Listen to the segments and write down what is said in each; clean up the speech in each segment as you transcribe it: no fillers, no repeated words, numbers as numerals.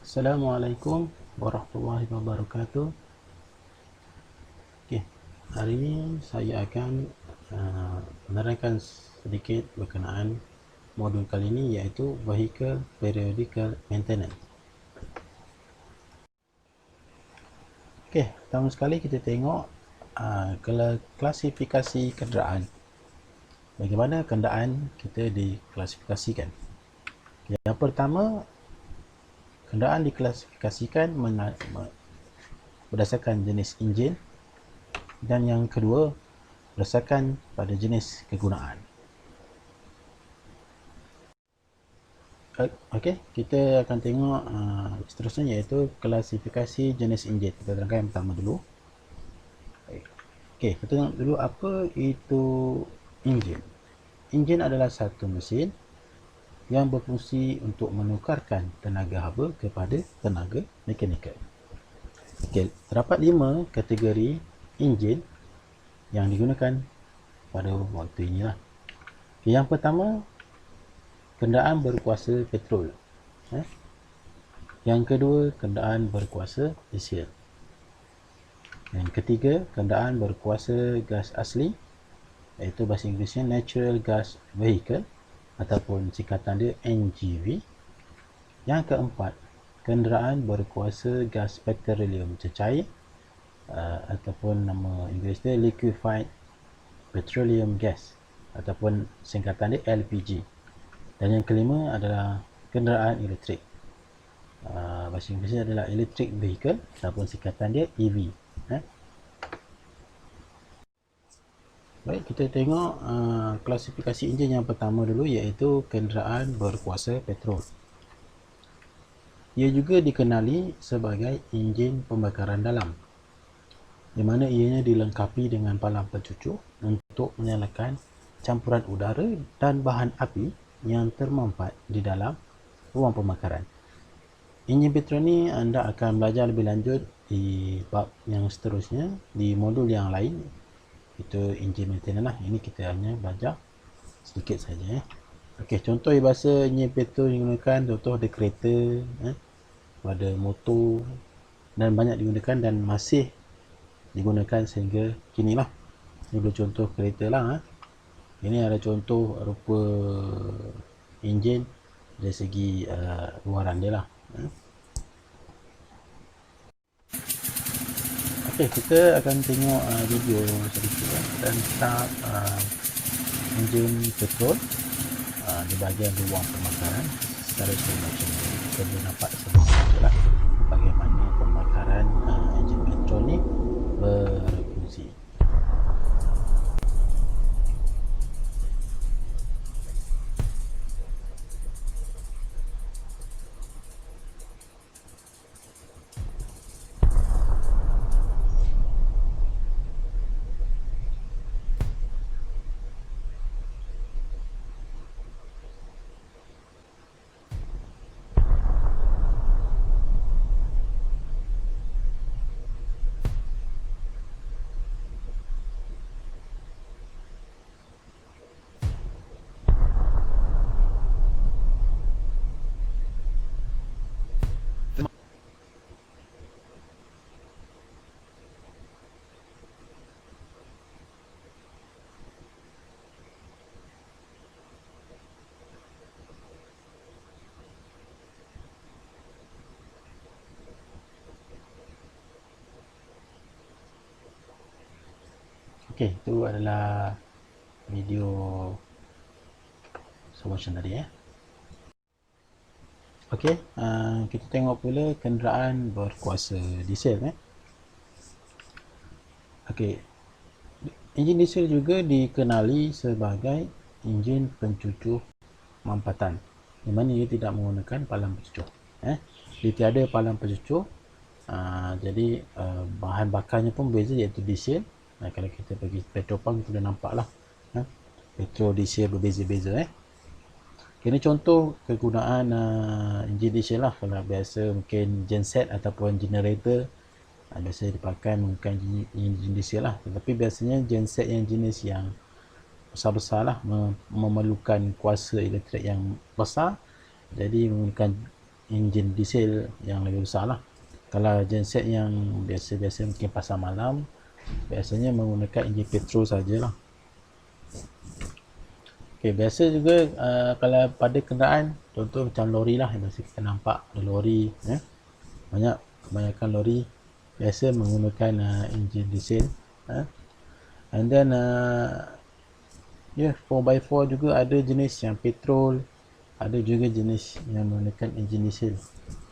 Assalamualaikum warahmatullahi wabarakatuh. Okey, hari ini saya akan menerangkan sedikit berkenaan modul kali ini, iaitu Vehicle Periodical Maintenance. Okey, pertama sekali kita tengok klasifikasi kenderaan. Bagaimana kenderaan kita diklasifikasikan? Yang pertama, kenderaan diklasifikasikan berdasarkan jenis enjin, dan yang kedua berdasarkan pada jenis kegunaan. Okey, kita akan tengok seterusnya, iaitu klasifikasi jenis enjin. Kita terangkan yang pertama dulu. Okey, kita tengok dulu apa itu enjin. Enjin adalah satu mesin yang berfungsi untuk menukarkan tenaga haba kepada tenaga mekanikal. Okey, terdapat 5 kategori enjin yang digunakan pada waktu inilah. Okay, yang pertama, kenderaan berkuasa petrol. Yang kedua, kenderaan berkuasa diesel. Yang ketiga, kenderaan berkuasa gas asli, iaitu bahasa Inggerisnya Natural Gas Vehicle ataupun singkatan dia NGV. Yang keempat, kenderaan berkuasa gas petroleum cecair, ataupun nama Inggeris dia Liquefied Petroleum Gas ataupun singkatan dia LPG. Dan yang kelima adalah kenderaan elektrik. Bahasa Inggerisnya adalah Electric Vehicle ataupun singkatan dia EV. Baik, kita tengok klasifikasi enjin yang pertama dulu, iaitu kenderaan berkuasa petrol. Ia juga dikenali sebagai enjin pembakaran dalam, di mana ianya dilengkapi dengan palang pencucuk untuk menyalakan campuran udara dan bahan api yang termempat di dalam ruang pembakaran. Enjin petrol ni anda akan belajar lebih lanjut di bab yang seterusnya, di modul yang lain, itu enjin maintenance lah. Ini kita hanya belajar sedikit saja. Okey, contoh bahasa enjin petrol yang digunakan, contoh ada kereta, ada motor, dan banyak digunakan dan masih digunakan sehingga kini lah. Ini dulu contoh kereta lah. Ini ada contoh rupa enjin dari segi luaran dia lah. Okey, kita akan tengok video sedikit tentang enjin petrol di bahagian ruang pembakaran secara slow motion. Kita boleh nampak sedikit bagaimana pembakaran enjin petrol ni berfungsi. Okey, itu adalah video solution tadi Okey, kita tengok pula kenderaan berkuasa diesel. Okey, enjin diesel juga dikenali sebagai enjin pencucuk mampatan, di mana ia tidak menggunakan palang pencucuk. Dia tiada palang pencucuk, jadi bahan bakarnya pun berbeza, iaitu diesel. Kalau kita pergi petrol pump, kita dah nampak lah, petrol diesel berbeza-beza. Ini contoh kegunaan enjin diesel lah. Kalau biasa mungkin genset ataupun generator, biasa dipakai menggunakan enjin diesel lah. Tetapi biasanya genset yang jenis yang besar-besar lah, memerlukan kuasa elektrik yang besar, jadi menggunakan enjin diesel yang lebih besar lah. Kalau genset yang biasa-biasa mungkin pasar malam, biasanya menggunakan enjin petrol sajalah. Okay, biasa juga kalau pada kenderaan, contoh macam lori lah, biasa kita nampak ada lori, kebanyakan lori biasa menggunakan enjin diesel. And then 4x4 juga ada jenis yang petrol, ada juga jenis yang menggunakan enjin diesel.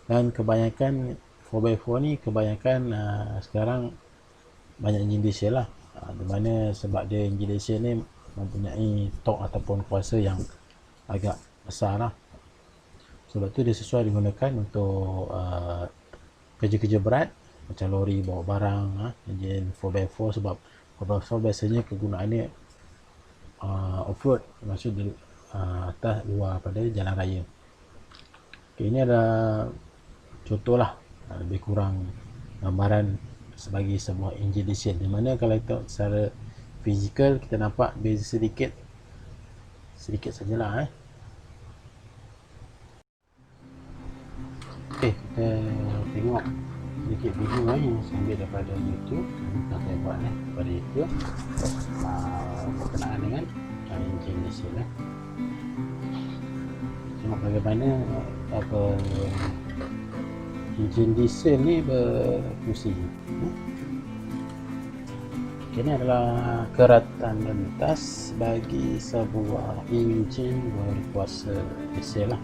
Dan kebanyakan 4x4 ni kebanyakan sekarang banyak enjin diesel lah, di mana sebab dia enjin diesel ni mempunyai torque ataupun kuasa yang agak besar lah. Sebab tu dia sesuai digunakan untuk kerja-kerja berat macam lori bawa barang, enjin 4x4. Sebab 4x4 biasanya kegunaannya off-road, maksud di atas luar pada jalan raya. Okay, ini adalah contoh lah, lebih kurang gambaran sebagai sebuah enjin diesel, di mana kalau kita secara fizikal kita nampak beza sedikit sajalah. Okay, kita tengok sedikit video yang saya ambil daripada YouTube. Kita saya buat daripada YouTube berkenaan dengan enjin diesel. Tengok bagaimana enjin diesel ni berfungsi. Ini adalah keratan lintas bagi sebuah enjin berkuasa diesel lah.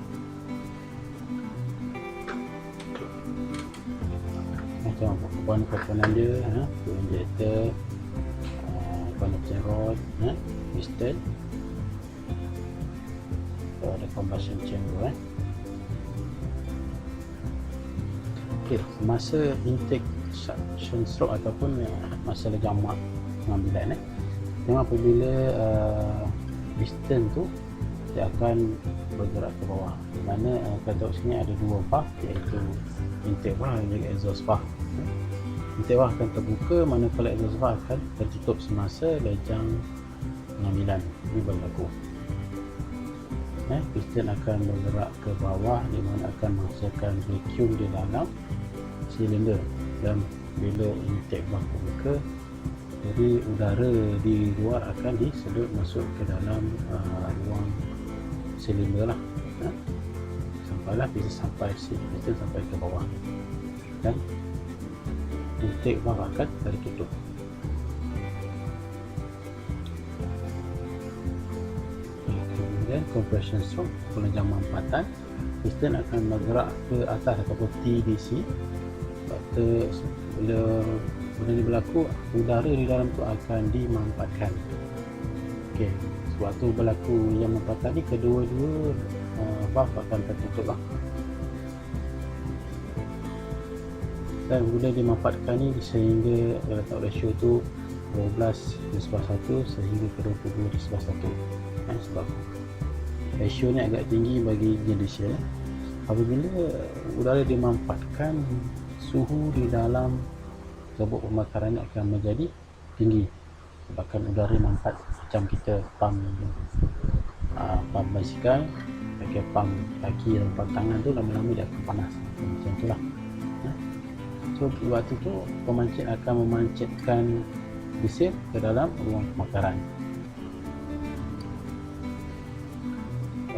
Macam komponen dia, injector, connection rod, piston, ada combustion chamber. Okay, masa intake suction stroke ataupun masa jamak pengambilan, tengok apabila piston tu dia akan bergerak ke bawah, di mana pada sini ada dua valve, iaitu intake valve dan juga exhaust valve. Intake valve akan terbuka manakala exhaust valve akan tertutup semasa lejang pengambilan. Ini berlaku. Piston akan bergerak ke bawah, di mana akan menghasilkan vacuum di dalam silinder, dan bila intake valve terbuka, jadi udara di luar akan disedut masuk ke dalam ruang silinder lah, sampailah bisa sampai ke bawah, dan intake valve akan tertutup. Kemudian compression stroke, pengejaman empatan, piston akan bergerak ke atas ataupun TDC. Sebab tu bila benda ni berlaku, udara di dalam tu akan dimampatkan. Okey, sebab tu berlaku yang mampatan ni, kedua-dua valve akan tertutup lah. Dan bila dimampatkan ni sehingga letak ratio tu 12:1 sehingga ke 22:1. Sebab ratio ni agak tinggi bagi enjin diesel. Apabila udara dimampatkan, suhu di dalam gerbong pembakaran akan menjadi tinggi, sebabkan udara mampat macam kita pump basikal pakai pump kaki dan pump tangan tu, lama-lama dia akan panas macam tu lah. So waktu tu pemancit akan memancitkan diesel ke dalam ruang pembakaran.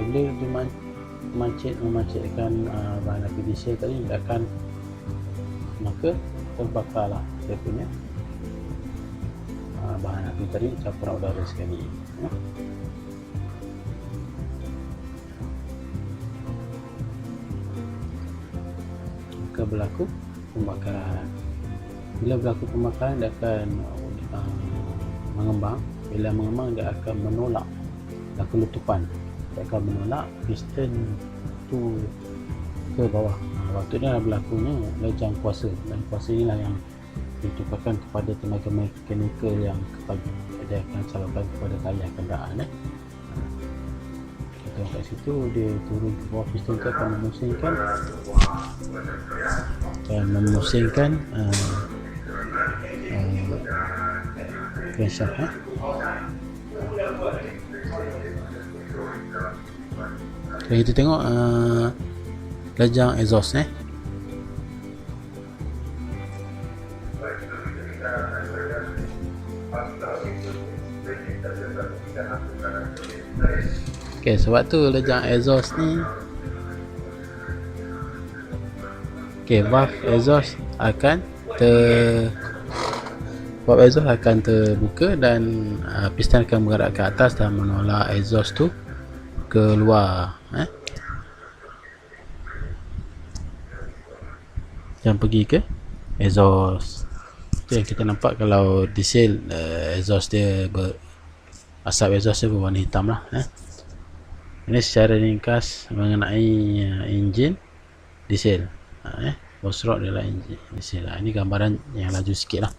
Bila memancitkan bahan api diesel tadi, dia akan maka terbakarlah dia punya bahan api tadi, campuran udara sekali. Maka berlaku pembakaran. Bila berlaku pembakaran, dia akan mengembang. Bila mengembang, dia akan menolak, berlaku letupan, dia akan menolak piston tu ke bawah. Waktu ni berlakunya lejang kuasa, dan kuasa inilah yang ditukarkan kepada tenaga mekanikal yang dia akan salurkan kepada tayar kenderaan. Kita kat situ, dia turun ke bawah, piston tu akan memusingkan crankshaft. Dan kita tengok lejang exhaust Okay, sebab tu lejang exhaust ni, okay, valve exhaust akan terbuka dan piston akan bergerak ke atas dan menolak exhaust tu keluar yang pergi ke exhaust. Okay, kita nampak kalau diesel exhaust dia asap exhaust dia berwarna hitam lah. Ini secara ringkas mengenai enjin diesel. Boss rod adalah enjin diesel. Ini gambaran yang laju sikit lah.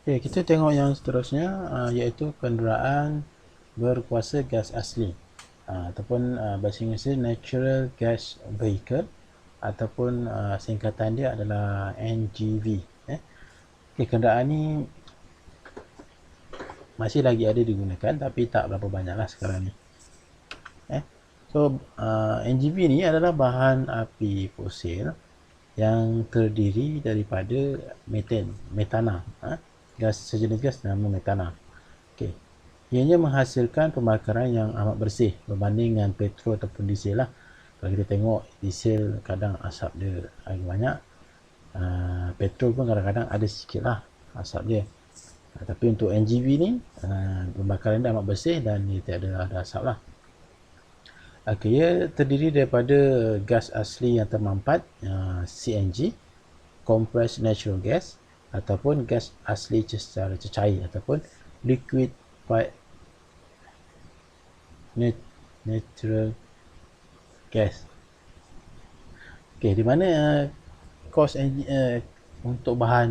Okay, kita tengok yang seterusnya, iaitu kenderaan berkuasa gas asli, ataupun bahasa Inggeris Natural Gas Vehicle, ataupun singkatan dia adalah NGV. Okay, kenderaan ni masih lagi ada digunakan, tapi tak berapa banyak lah sekarang ni. So NGV ni adalah bahan api fosil yang terdiri daripada metana, gas sejenis gas nama metana. Okay. Ianya menghasilkan pembakaran yang amat bersih berbanding dengan petrol ataupun diesel lah. Kalau kita tengok diesel kadang asap dia agak banyak, petrol pun kadang-kadang ada sikit lah asap dia. Tapi untuk NGV ni pembakaran dia amat bersih dan dia tiada ada asap lah. Okay, ia terdiri daripada gas asli yang termampat, CNG, compressed natural gas, ataupun gas asli secara cecair, ataupun liquefied natural gas. Okay, di mana kos untuk bahan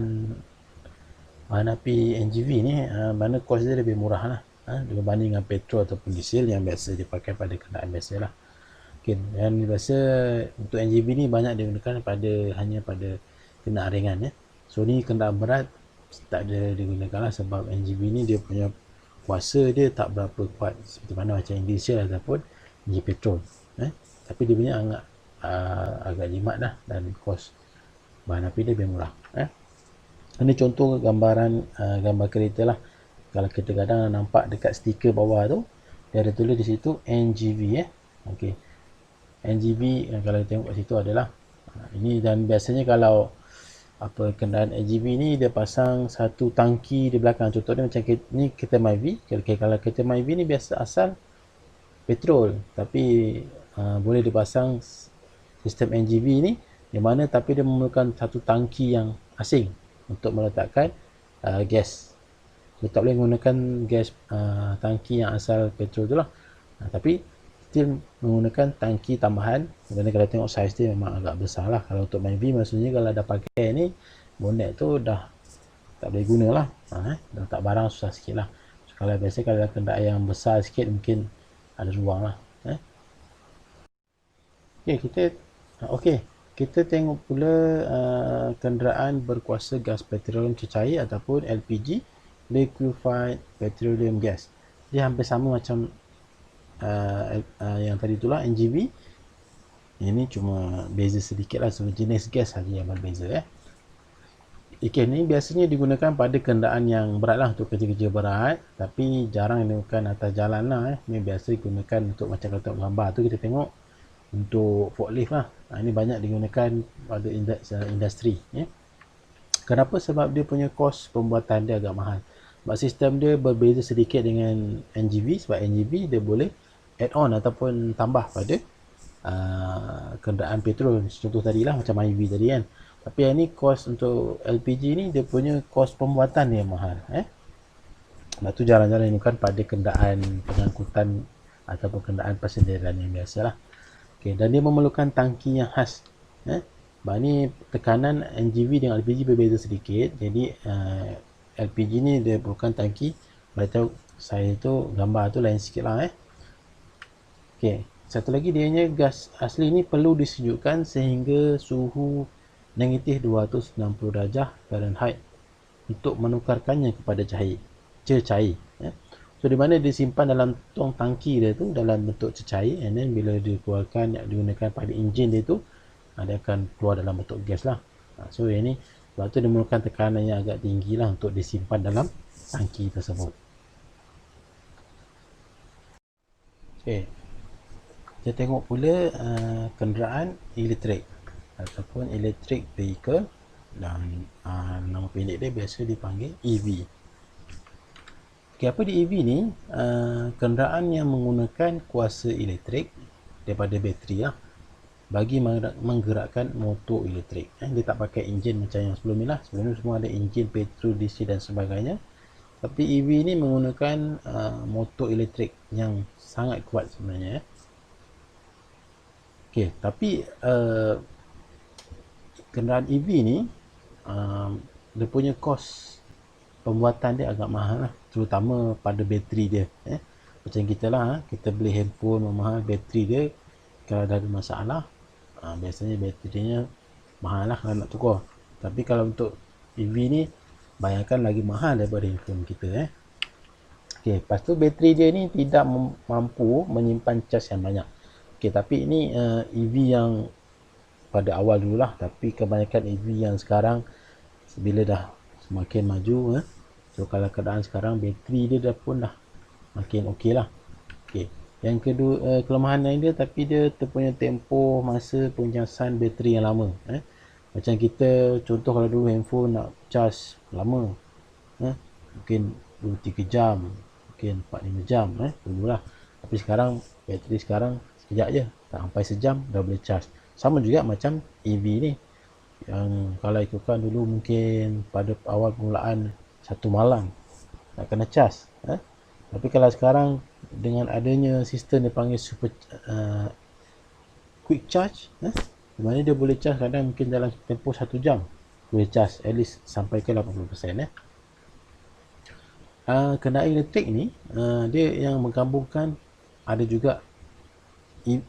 api NGV ni, mana kos dia lebih murah lah berbanding dengan petrol ataupun diesel yang biasa dipakai pada kenderaan biasa lah. Okay, dan biasa untuk NGV ni banyak digunakan hanya pada kenderaan ringan. So ni kenderaan berat tak ada digunakan lah, sebab NGV ni dia punya kuasa dia tak berapa kuat seperti mana macam diesel ataupun enjin petrol. Tapi dia punya agak jimat lah, dan kos bahan api dia lebih murah. Ini contoh gambar kereta lah. Kalau kita kadang nampak dekat stiker bawah tu, dia ada tulis di situ NGV. Okay. NGV kalau tengok kat situ adalah ini, dan biasanya kalau kenderaan NGV ni dia pasang satu tangki di belakang. Contohnya macam ni kereta Myvi. Kalau kereta Myvi ni biasa asal petrol, tapi boleh dipasang sistem NGV ni di mana tapi dia memerlukan satu tangki yang asing untuk meletakkan gas. Dia tak boleh menggunakan gas tangki yang asal petrol tu lah, tapi still menggunakan tangki tambahan. Kerana kalau tengok saiz dia memang agak besar lah. Kalau untuk Myvi maksudnya kalau dah pakai ni, bonet tu dah tak boleh guna lah, dah tak barang susah sikit lah. So, kalau biasa kalau kenderaan yang besar sikit mungkin ada ruang lah. Kita tengok pula kenderaan berkuasa gas petroleum cecair ataupun LPG, liquefied petroleum gas. Dia hampir sama macam yang tadi itulah NGV. Ini cuma beza sedikit lah, sebab jenis gas saja yang berbeza. Ni biasanya digunakan pada kenderaan yang berat lah, untuk kerja-kerja berat, tapi jarang digunakan atas jalan lah. Ini biasa digunakan untuk macam kalau tengok gambar tu kita tengok untuk forklift lah. Ini banyak digunakan pada industri. Kenapa? Sebab dia punya kos pembuatan dia agak mahal. Sebab sistem dia berbeza sedikit dengan NGV, sebab NGV dia boleh add on ataupun tambah pada kenderaan petrol. Contoh tadi lah macam Myvi tadi kan. Tapi yang ni kos untuk LPG ni dia punya kos pembuatan dia mahal. Sebab tu jarang-jarang digunakan pada kenderaan pengangkutan ataupun kenderaan persendirian yang biasa lah. Okay, dan dia memerlukan tangki yang khas. Sebab ni tekanan NGV dengan LPG berbeza sedikit. Jadi LPG ni dia perlukan tangki. Boleh tahu saya tu gambar tu lain sikit lah. Okay, satu lagi dianya gas asli ni perlu disejukkan sehingga suhu negatif 260 darjah Fahrenheit untuk menukarkannya kepada cecair. So di mana disimpan dalam tong tangki dia tu dalam bentuk cecair, and then bila dikeluarkan digunakan pada enjin dia tu, dia akan keluar dalam bentuk gas lah. So yang ni sebab tu dia memerlukan tekanan yang agak tinggi lah untuk disimpan dalam tangki tersebut. Okay, kita tengok pula kenderaan elektrik ataupun electric vehicle, dan nama pendek dia biasa dipanggil EV. Okay, apa di EV ni? Kenderaan yang menggunakan kuasa elektrik daripada bateri lah, bagi menggerakkan motor elektrik. Dia tak pakai enjin macam yang sebelum ni lah. Sebelum ni semua ada enjin petrol, DC dan sebagainya. Tapi EV ni menggunakan motor elektrik yang sangat kuat sebenarnya. Okay, tapi kenderaan EV ni dia punya kos pembuatan dia agak mahal lah, terutama pada bateri dia. Macam kita lah, kita beli handphone mahal, bateri dia kalau dah ada masalah, biasanya baterinya mahal lah kalau nak tukar. Tapi kalau untuk EV ni, bayangkan lagi mahal daripada handphone kita. Okay, lepas tu bateri dia ni tidak mampu menyimpan cas yang banyak. Okay, tapi ini EV yang pada awal dulu lah, tapi kebanyakan EV yang sekarang bila dah semakin maju, so kalau keadaan sekarang bateri dia pun dah makin okey lah. Okay, yang kedua, kelemahan lain dia, tapi dia terpunya tempoh masa pencasan bateri yang lama. Macam kita contoh kalau dulu handphone nak cas lama, mungkin 2-3 jam, mungkin 4-5 jam dululah. Tapi sekarang bateri sekarang sekejap je, tak sampai sejam dah boleh cas. Sama juga macam EV ni, yang kalau ikutkan dulu mungkin pada awal permulaan 1 malam nak kena cas. Tapi kalau sekarang dengan adanya sistem dia panggil quick charge, di mana dia boleh cas kadang mungkin dalam tempoh 1 jam boleh cas at least sampai ke 80%. Kenderaan elektrik ni dia yang menggabungkan, ada juga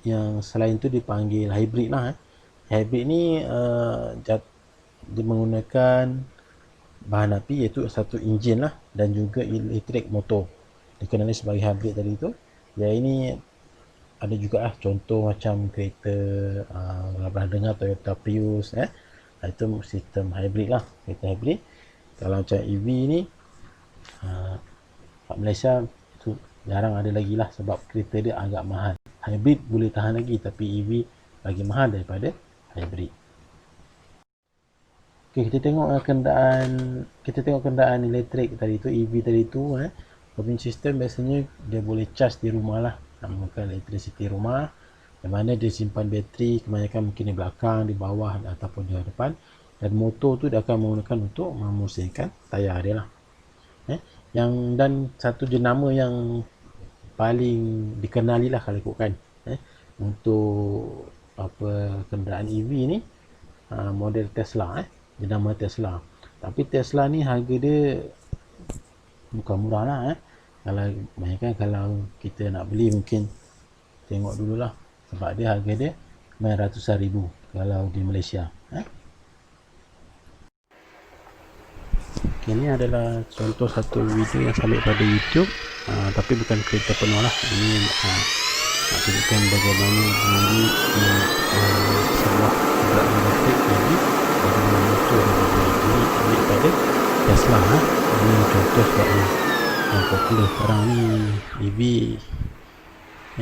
yang selain tu dipanggil hybrid lah. Hybrid ni dia menggunakan bahan api, iaitu satu enjin lah, dan juga elektrik motor, dikenali sebagai hybrid tadi tu. Ya, ini ada juga lah contoh macam kereta pernah dengar Toyota Prius, itu sistem hybrid lah, kereta hybrid. Kalau macam EV ni kat Malaysia tu jarang ada lagi lah, sebab kereta dia agak mahal. Hybrid boleh tahan lagi, tapi EV lagi mahal daripada hybrid. Okay, kita tengok kenderaan elektrik tadi tu, EV tadi tu. Punya sistem biasanya dia boleh charge di rumah lah, menggunakan elektrisiti rumah, di mana dia simpan bateri kebanyakan mungkin di belakang, di bawah ataupun di depan, dan motor tu dia akan menggunakan untuk memusingkan tayar dia lah. Dan satu jenama yang paling dikenali lah kalau ikutkan untuk kenderaan EV ni, model Tesla, jenama Tesla. Tapi Tesla ni harga dia bukan murah lah. Kalau bayangkan kalau kita nak beli, mungkin tengok dululah, sebab dia harga dia 900,000 kalau di Malaysia. Okay, ini adalah contoh satu video yang saya ambil pada YouTube, tapi bukan kereta penuh lah. Ini nak tunjukkan bagaimana bunyi sebuah kenderaan elektrik, jadi bagaimana motor dia berbunyi. Ini ambil pada Tesla. Ini contoh sebab yang popular sekarang ni EV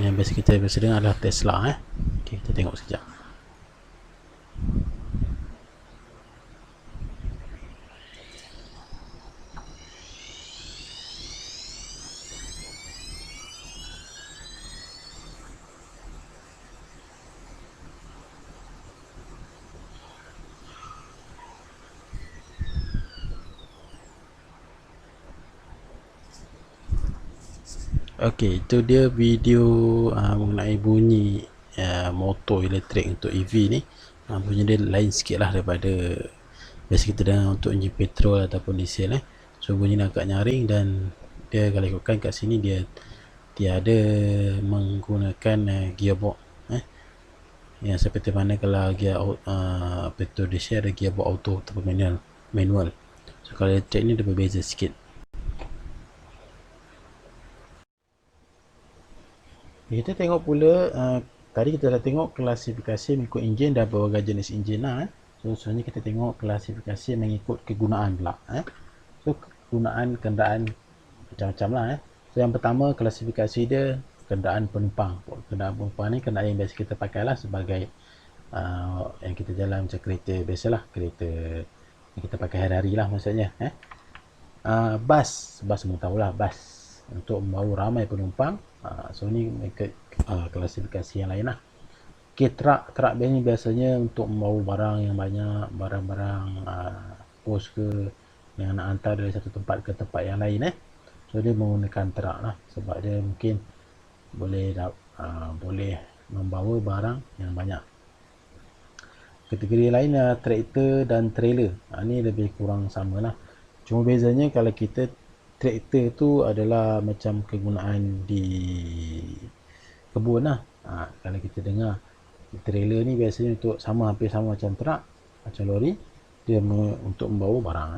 yang biasa kita dengar adalah Tesla. Okay, kita tengok sekejap. Okey, itu dia video mengenai bunyi motor elektrik untuk EV ni. Bunyi dia lain sikit lah daripada biasa kita dengar untuk enjin petrol ataupun diesel. So bunyi dia agak nyaring, dan dia kalau ikutkan kat sini dia tiada menggunakan gearbox. Yang seperti mana kalau gear petrol diesel ada gearbox auto ataupun manual. So kalau elektrik ni dia berbeza sikit. Kita tengok pula tadi kita dah tengok klasifikasi mengikut enjin dan berbagai jenis enjin lah. So selanjutnya kita tengok klasifikasi mengikut kegunaan pula. So kegunaan kenderaan macam-macam lah. So yang pertama klasifikasi dia kenderaan penumpang. Kenderaan penumpang ni kenderaan yang biasa kita pakai lah sebagai yang kita jalan macam kereta biasalah, kereta yang kita pakai hari-hari lah maksudnya. Bas semua tahulah, bas untuk membawa ramai penumpang. So ni ikut klasifikasi yang lain lah. Okay, truck ni biasanya untuk membawa barang yang banyak, barang-barang pos ke yang nak hantar dari satu tempat ke tempat yang lain. So dia menggunakan truck lah sebab dia mungkin boleh membawa barang yang banyak. Kategori lain traktor dan trailer. Ni lebih kurang sama lah. Cuma bezanya kalau kita traktor tu adalah macam kegunaan di kebun lah. Kalau kita dengar trailer ni biasanya untuk hampir sama macam truck, macam lori, dia untuk membawa barang.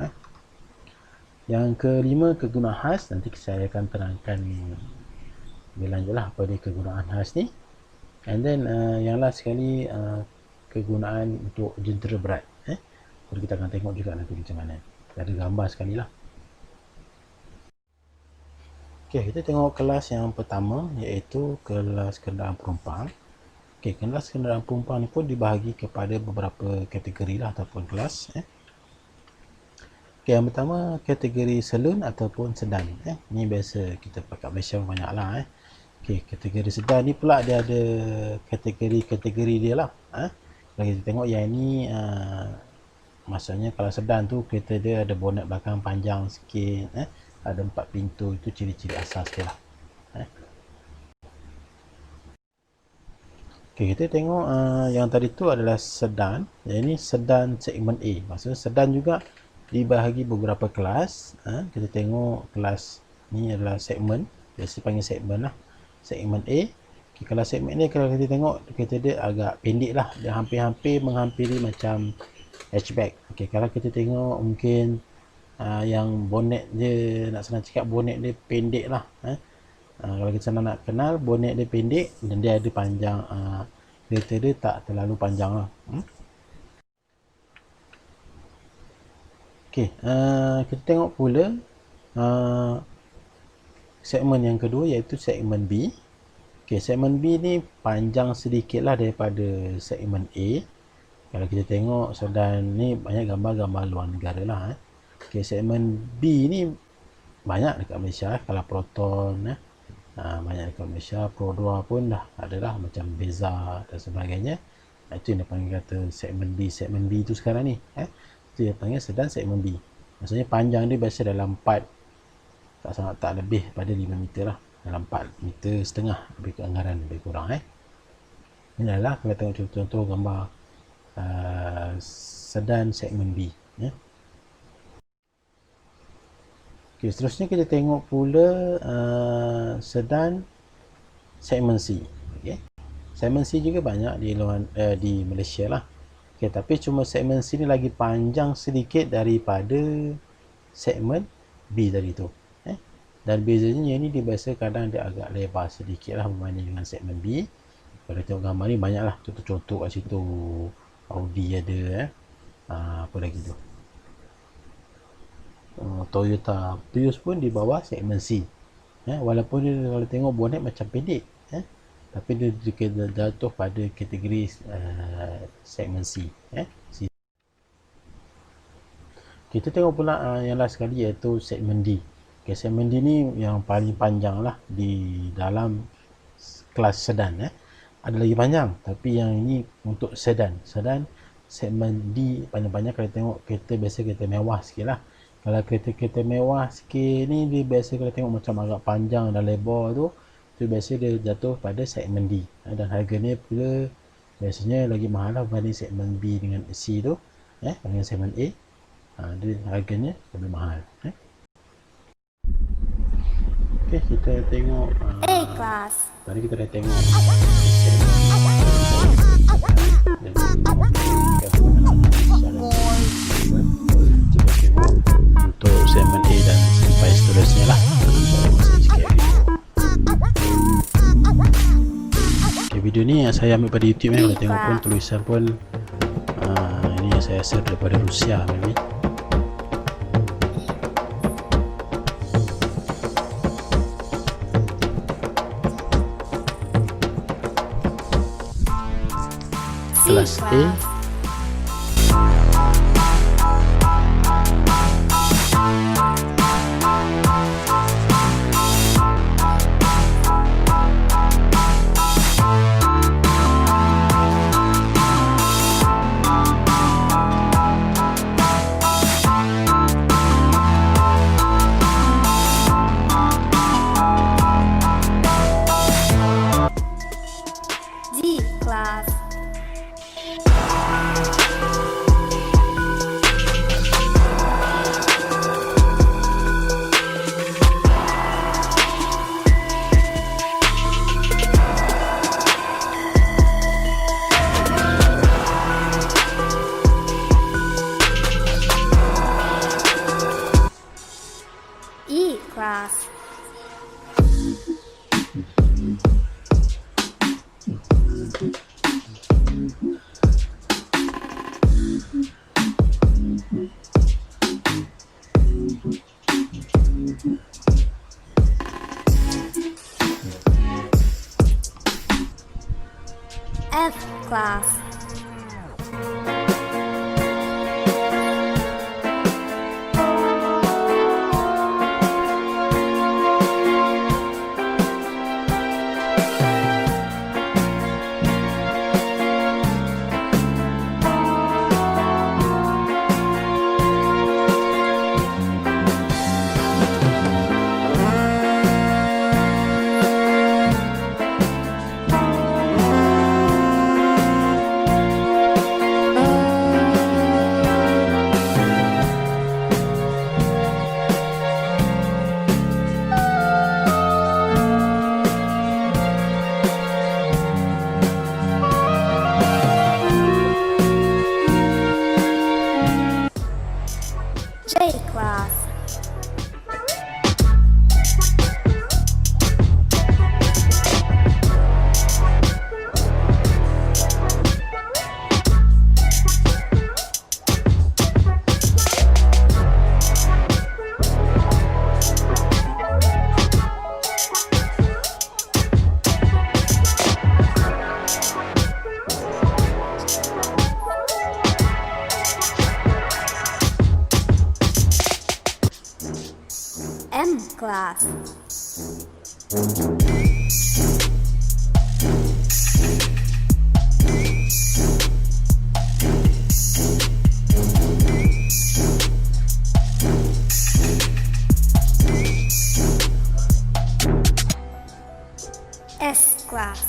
Yang kelima kegunaan khas, nanti saya akan terangkan lebih lanjut lah apa dia kegunaan khas ni. And then yang last sekali kegunaan untuk jentera berat. Jadi kita akan tengok juga nanti macam mana. Ada gambar sekali lah. Okay, kita tengok kelas yang pertama iaitu kelas kenderaan penumpang. Okay, kelas kenderaan penumpang ni pun dibahagi kepada beberapa kategori lah ataupun kelas. Okay, yang pertama kategori saloon ataupun sedan. Ni biasa kita pakai Malaysia banyak lah. Okay, kategori sedan ni pula dia ada kategori dia lah. Kalau kita tengok yang ni maksudnya kalau sedan tu kereta dia ada bonet belakang panjang sikit, ada 4 pintu, itu ciri-ciri asas dia lah. Okay, kita tengok yang tadi tu adalah sedan. Yang ini sedan segmen A. Maksudnya sedan juga dibahagi beberapa kelas. Kita tengok kelas ni adalah segmen, biasa panggil segmen lah, segmen A. Okay, kalau segmen ni kalau kita tengok kereta dia agak pendek lah, dia hampir-hampir menghampiri macam hatchback. Okay, kalau kita tengok mungkin yang bonet dia, nak senang cakap bonet dia pendek lah. Kalau kita senang nak kenal, bonet dia pendek dan dia ada panjang, kereta dia tak terlalu panjang lah. Okay, kita tengok pula segmen yang kedua iaitu segmen B. Okay, segmen B ni panjang sedikit lah daripada segmen A. Kalau kita tengok sedan ni banyak gambar-gambar luar negara lah. Okay, segmen B ni banyak dekat Malaysia. Kalau Proton banyak dekat Malaysia. Pro 2 pun dah ada lah, macam Beza dan sebagainya. Itu yang dia panggil kata segmen B. Segmen B tu sekarang ni itu dia panggil sedan segmen B. Maksudnya panjang dia biasa dalam 4, tak lebih pada 5 meter lah, dalam 4,5 meter lebih ke anggaran, lebih kurang. Ini adalah kalau tengok contoh-contoh gambar sedan segmen B. Okay, seterusnya kita tengok pula sedan segmen C. Okay. Segmen C juga banyak di Malaysia lah. Okay, tapi cuma segmen C ni lagi panjang sedikit daripada segmen B tadi tu. Dan bezanya ni dia biasa kadang dia agak lebar sedikit lah berbanding dengan segmen B. Kalau tengok gambar ni banyak lah contoh-contoh kat situ. Audi ada, apa lagi tu, Toyota Prius pun di bawah segmen C. Walaupun dia kalau tengok bonet macam pendek, tapi dia jatuh pada kategori segmen C. Kita tengok pula yang last sekali iaitu segmen D. Okay, segmen D ni yang paling panjang lah di dalam kelas sedan. Ada lagi panjang, tapi yang ini untuk sedan segmen D panjang-panjang. Kalau tengok kereta biasa, kereta mewah sikit lah. Kalau kereta-kereta mewah sikit ni dia biasa kalau tengok macam agak panjang dan lebar tu biasa dia jatuh pada segmen D. Dan harganya pula biasanya lagi mahal lah berbanding segmen B dengan C tu, dengan segmen A. Dia harganya lebih mahal. Okay, kita tengok tadi kita dah tengok segmen untuk segmen A dan sampai seterusnya lah. Okay, video ni saya ambil pada YouTube ni, kalau tengok pun tulisan pun ini yang saya search daripada Rusia maybe. Kelas A. D class. E class. F class. J class. M class. S class.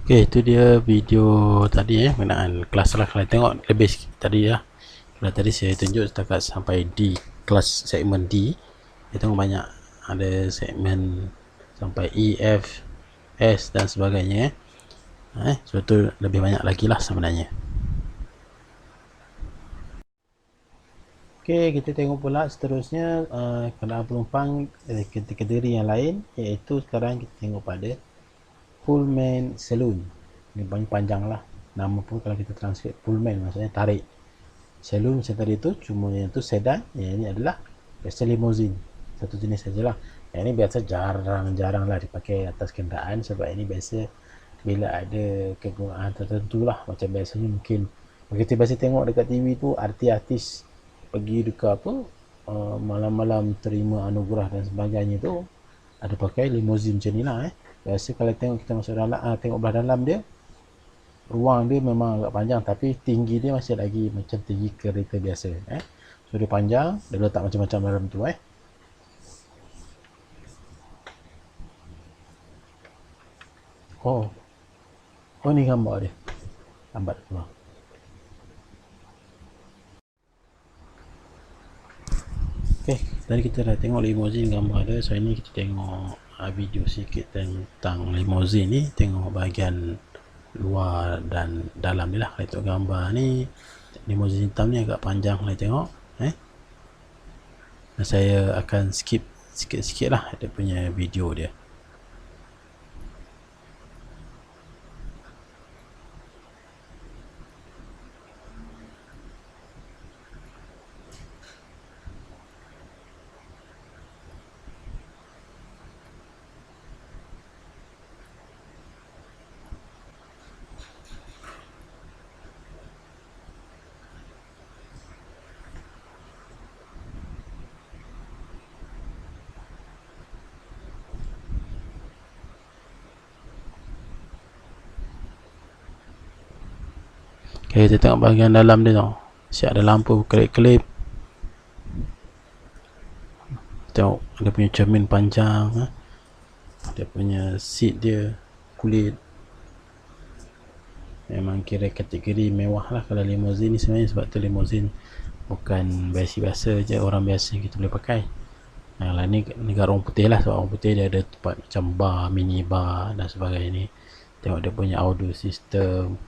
Okey, itu dia video tadi mengenaan kelas lah. Kalau tengok lebih sikit tadi ya. Kalau tadi saya tunjuk setakat sampai D, kelas segmen D. Kita tengok banyak ada segmen sampai E, F, S dan sebagainya. So itu lebih banyak lagi lah sebenarnya. Okey, kita tengok pula seterusnya kenderaan penumpang kategori yang lain, iaitu sekarang kita tengok pada pullman saloon. Ini paling panjang lah. Nama pun kalau kita translate pullman maksudnya tarik. Saloon macam tadi tu, cuma yang tu sedan, yang ini adalah biasa limousine. Satu jenis sajalah. Yang ini biasa jarang-jarang lah dipakai atas kenderaan sebab ini biasa bila ada kegunaan tertentu lah. Macam biasanya mungkin kita biasa tengok dekat TV tu artis-artis pergi dekat apa malam-malam terima anugerah dan sebagainya tu ada pakai limousine macam ni lah. Biasa kalau tengok kita masuk dalam tengok belah dalam dia, ruang dia memang agak panjang tapi tinggi dia masih lagi macam tinggi kereta biasa. So dia panjang, dia letak macam-macam dalam tu. Oh, oh ni gambar dia, lambat keluar. Okay, tadi kita dah tengok limousine gambar dia. So ini kita tengok video sikit tentang limousine ni. Tengok bahagian luar dan dalam ni lah. Kalau tengok gambar ni, limousine hitam ni agak panjang. Kalau tengok dan saya akan skip sikit-sikit lah dia punya video dia. Okay, kita tengok bahagian dalam dia tau. Siap ada lampu kelip-kelip. Tengok dia punya cermin panjang. Dia punya seat dia kulit. Memang kira kategori mewah lah kalau limousine ni sebenarnya, sebab tu limousine bukan biasa-biasa je orang biasa kita boleh pakai. Yang lain ni negara orang putih lah, sebab orang putih dia ada tempat macam bar, mini bar dan sebagainya ni. Tengok dia punya audio system.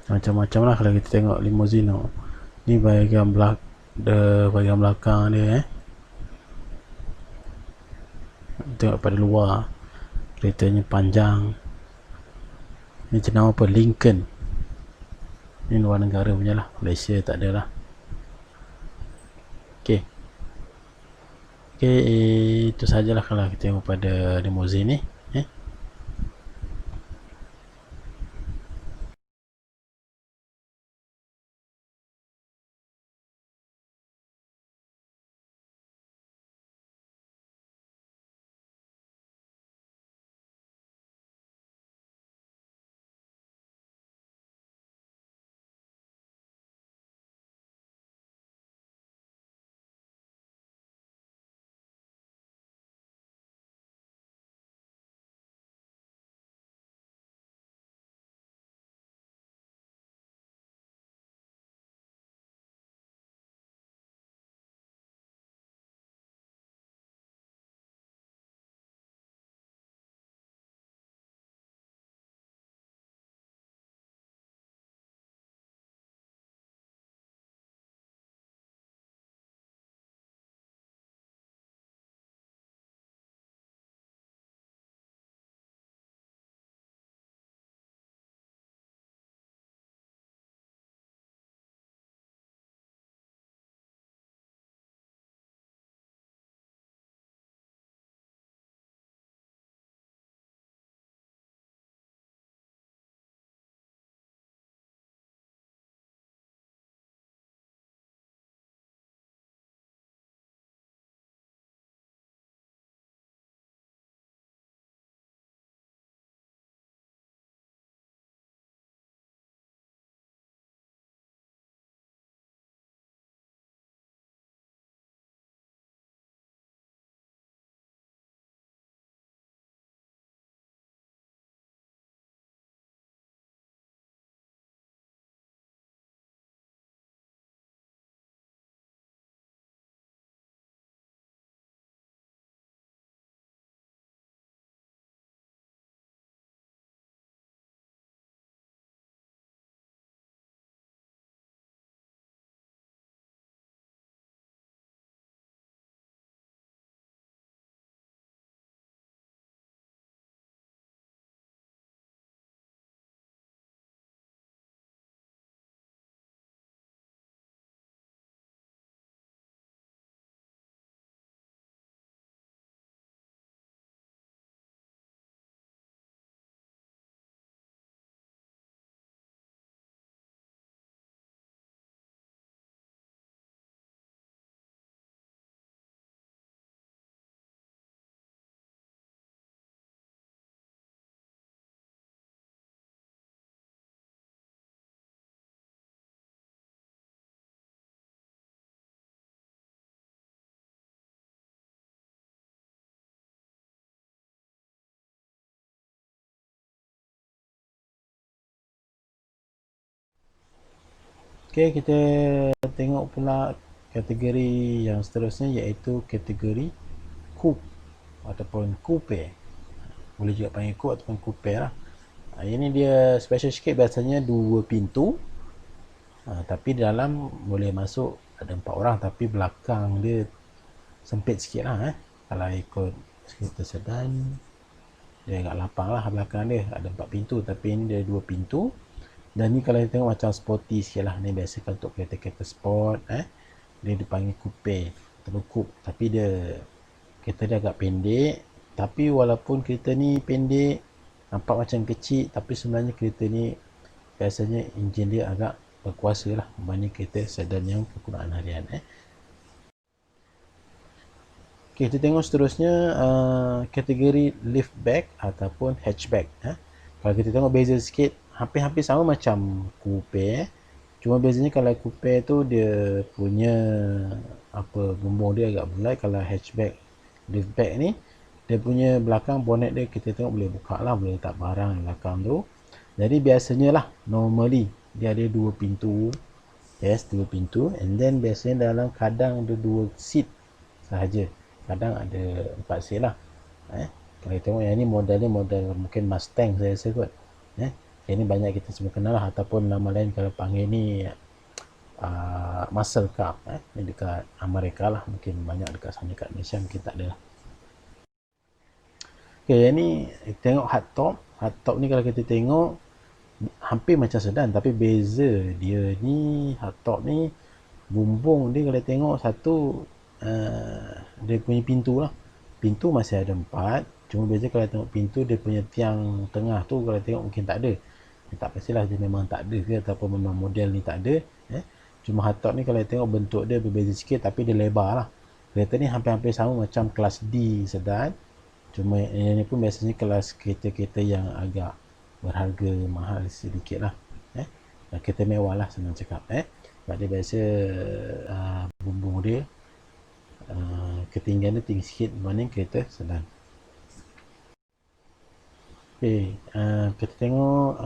Macam-macam lah kalau kita tengok limousine tu. Ni bahagian bahagian belakang dia. Tengok pada luar, keretanya panjang. Ni jenama apa? Lincoln. Ni luar negara punya lah, Malaysia tak ada lah. Okay, itu sajalah kalau kita tengok pada limousine ni. Okey, kita tengok pula kategori yang seterusnya, iaitu kategori coupe ataupun coupe. Boleh juga panggil coupe ataupun coupe lah. Ini dia special sikit, biasanya 2 pintu. Tapi dalam boleh masuk ada 4 orang, tapi belakang dia sempit sikit lah. Kalau ikut kereta sedan, dia agak lapang lah belakang dia, ada 4 pintu, tapi ini dia 2 pintu. Dan ni kalau kita tengok macam sporty sikit lah, ni biasa untuk kereta-kereta sport, dia dipanggil coupe atau coupe, tapi dia kereta dia agak pendek. Tapi walaupun kereta ni pendek, nampak macam kecil, tapi sebenarnya kereta ni biasanya enjin dia agak berkuasa lah berbanding kereta sedan yang kegunaan harian. Okay, kita tengok seterusnya kategori liftback ataupun hatchback. Kalau kita tengok beza sikit, hampir-hampir sama macam coupe. Cuma bezanya kalau coupe tu dia punya bumbung dia agak bulat. Kalau hatchback, liftback ni, dia punya belakang bonnet dia kita tengok boleh buka lah, boleh letak barang belakang tu. Jadi biasanya lah, normally dia ada 2 pintu. Yes, 2 pintu. And then biasanya dalam kadang ada 2 seat sahaja. Kadang ada 4 seat lah. Kalau kita tengok yang ni modelnya model mungkin Mustang saya rasa kot. Yang ni banyak kita semua kenal lah, ataupun nama lain kalau panggil ni muscle car. Ni dekat Amerika lah, mungkin banyak dekat sana, dekat Malaysia mungkin tak ada lah. Okay, yang ni tengok hardtop. Hardtop ni kalau kita tengok hampir macam sedan, tapi beza dia ni, hardtop ni bumbung dia kalau tengok satu, dia punya pintu lah, pintu masih ada 4. Cuma beza kalau tengok pintu, dia punya tiang tengah tu kalau tengok mungkin tak ada. Tak pastilah dia memang tak ada ke ataupun memang model ni tak ada. Cuma hardtop ni kalau tengok bentuk dia berbeza sikit, tapi dia lebar lah. Kereta ni hampir-hampir sama macam kelas D sedan. Cuma ini pun biasanya kelas kereta-kereta yang agak berharga mahal sedikit lah. Kereta mewah lah senang cakap. Sebab dia biasa bumbung dia, ketinggian dia tinggi sikit berbanding kereta sedan. Okay, kita tengok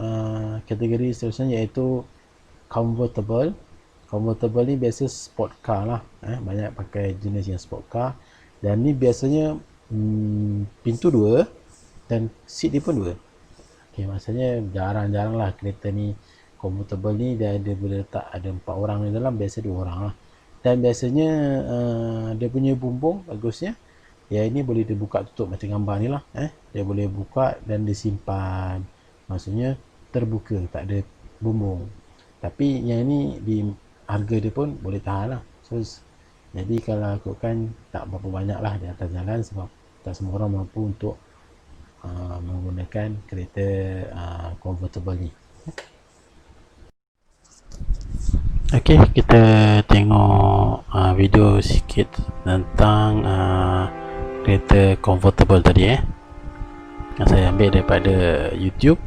kategori seterusnya, iaitu convertible. Convertible ni biasa sport car lah. Banyak pakai jenis yang sport car. Dan ni biasanya pintu 2 dan seat dia pun 2. Okay, maksudnya jarang-jarang lah kereta ni convertible ni dia boleh letak ada 4 orang di dalam, biasa 2 orang lah. Dan biasanya dia punya bumbung bagusnya, ya ini boleh dibuka tutup macam gambar ni lah. Dia boleh buka dan disimpan, maksudnya terbuka, tak ada bumbung. Tapi yang ni di harga dia pun boleh tahan lah. So, jadi kalau ikutkan tak berapa banyak lah di atas jalan, sebab tak semua orang mampu untuk menggunakan kereta convertible ni. Okey, kita tengok video sikit tentang kereta convertible tadi yang saya ambil daripada YouTube.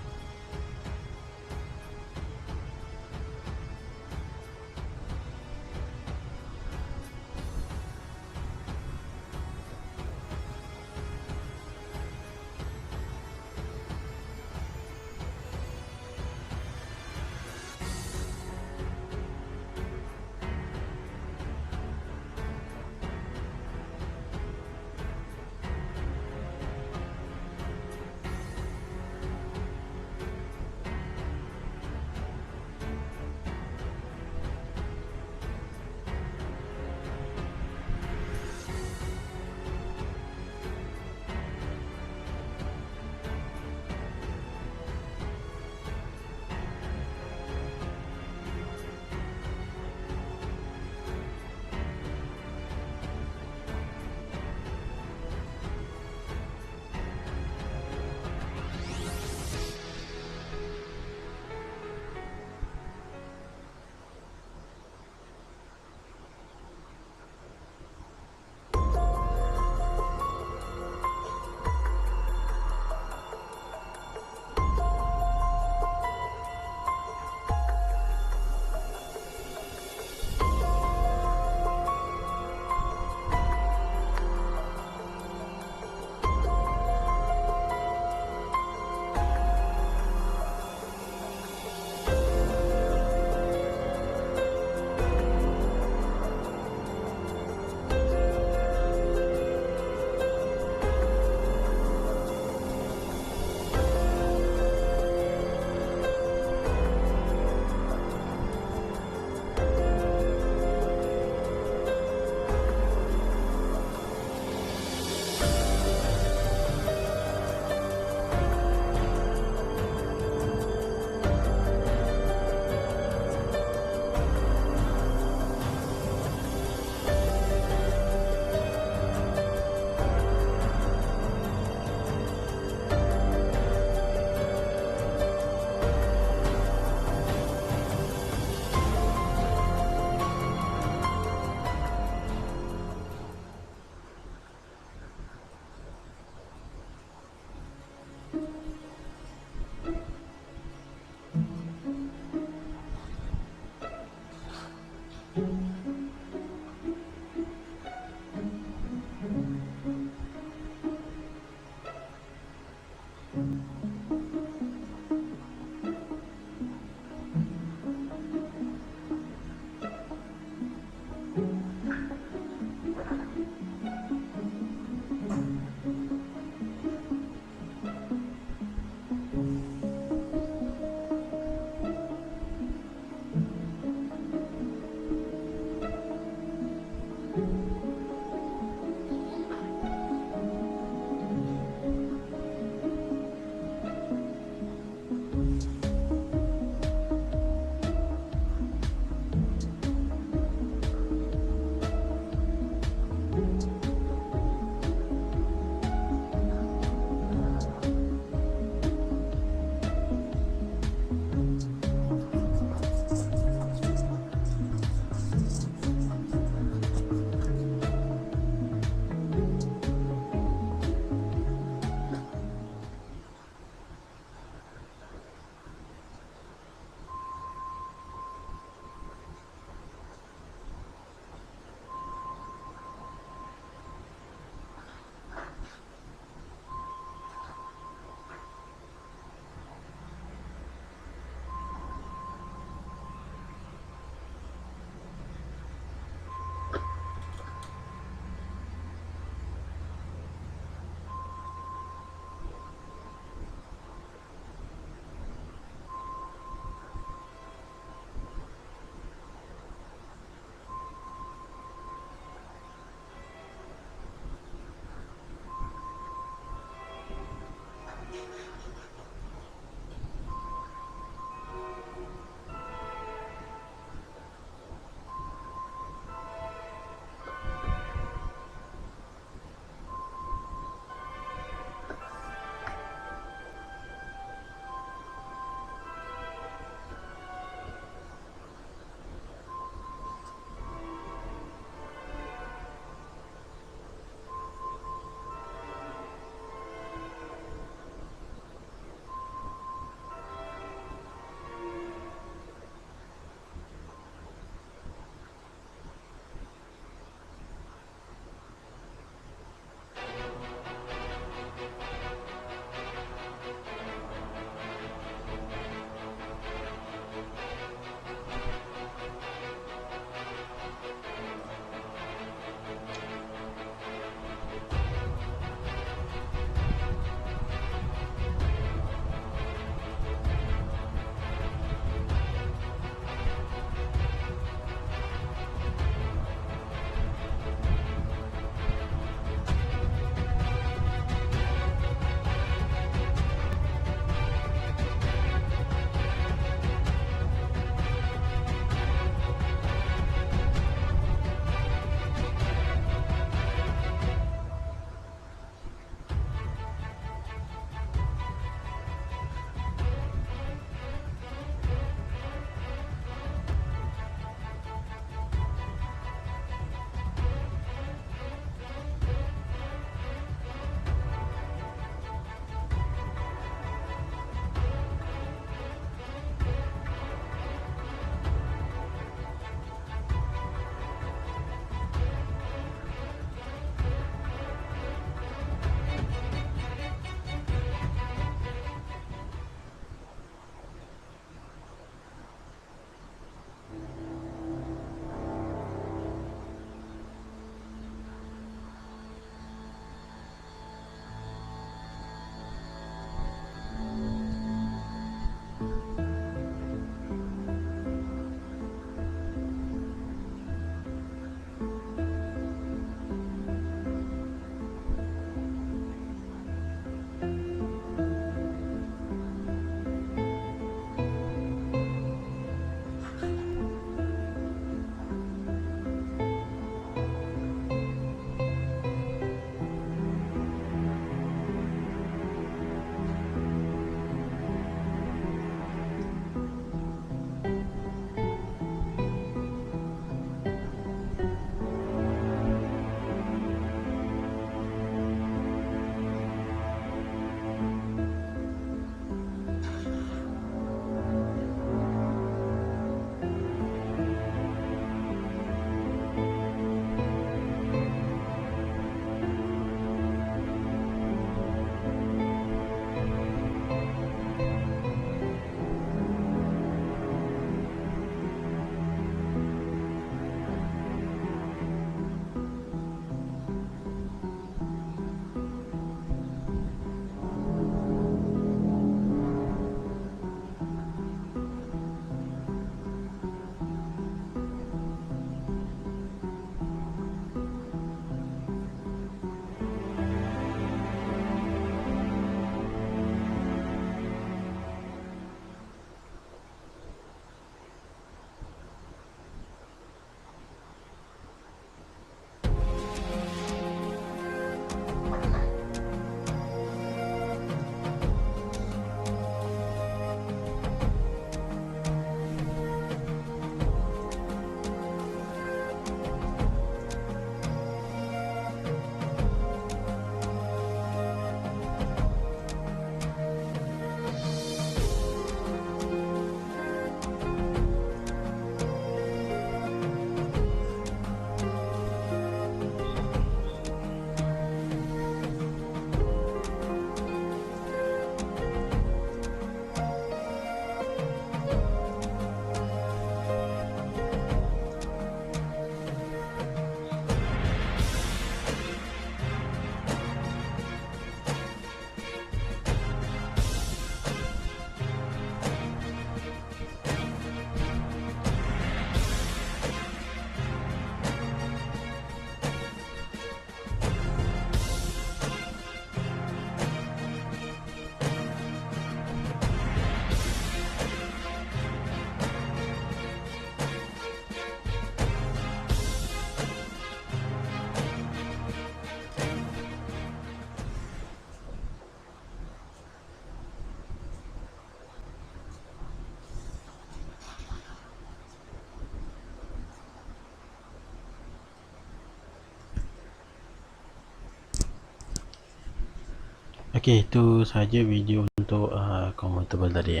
Okey, itu sahaja video untuk convertible tadi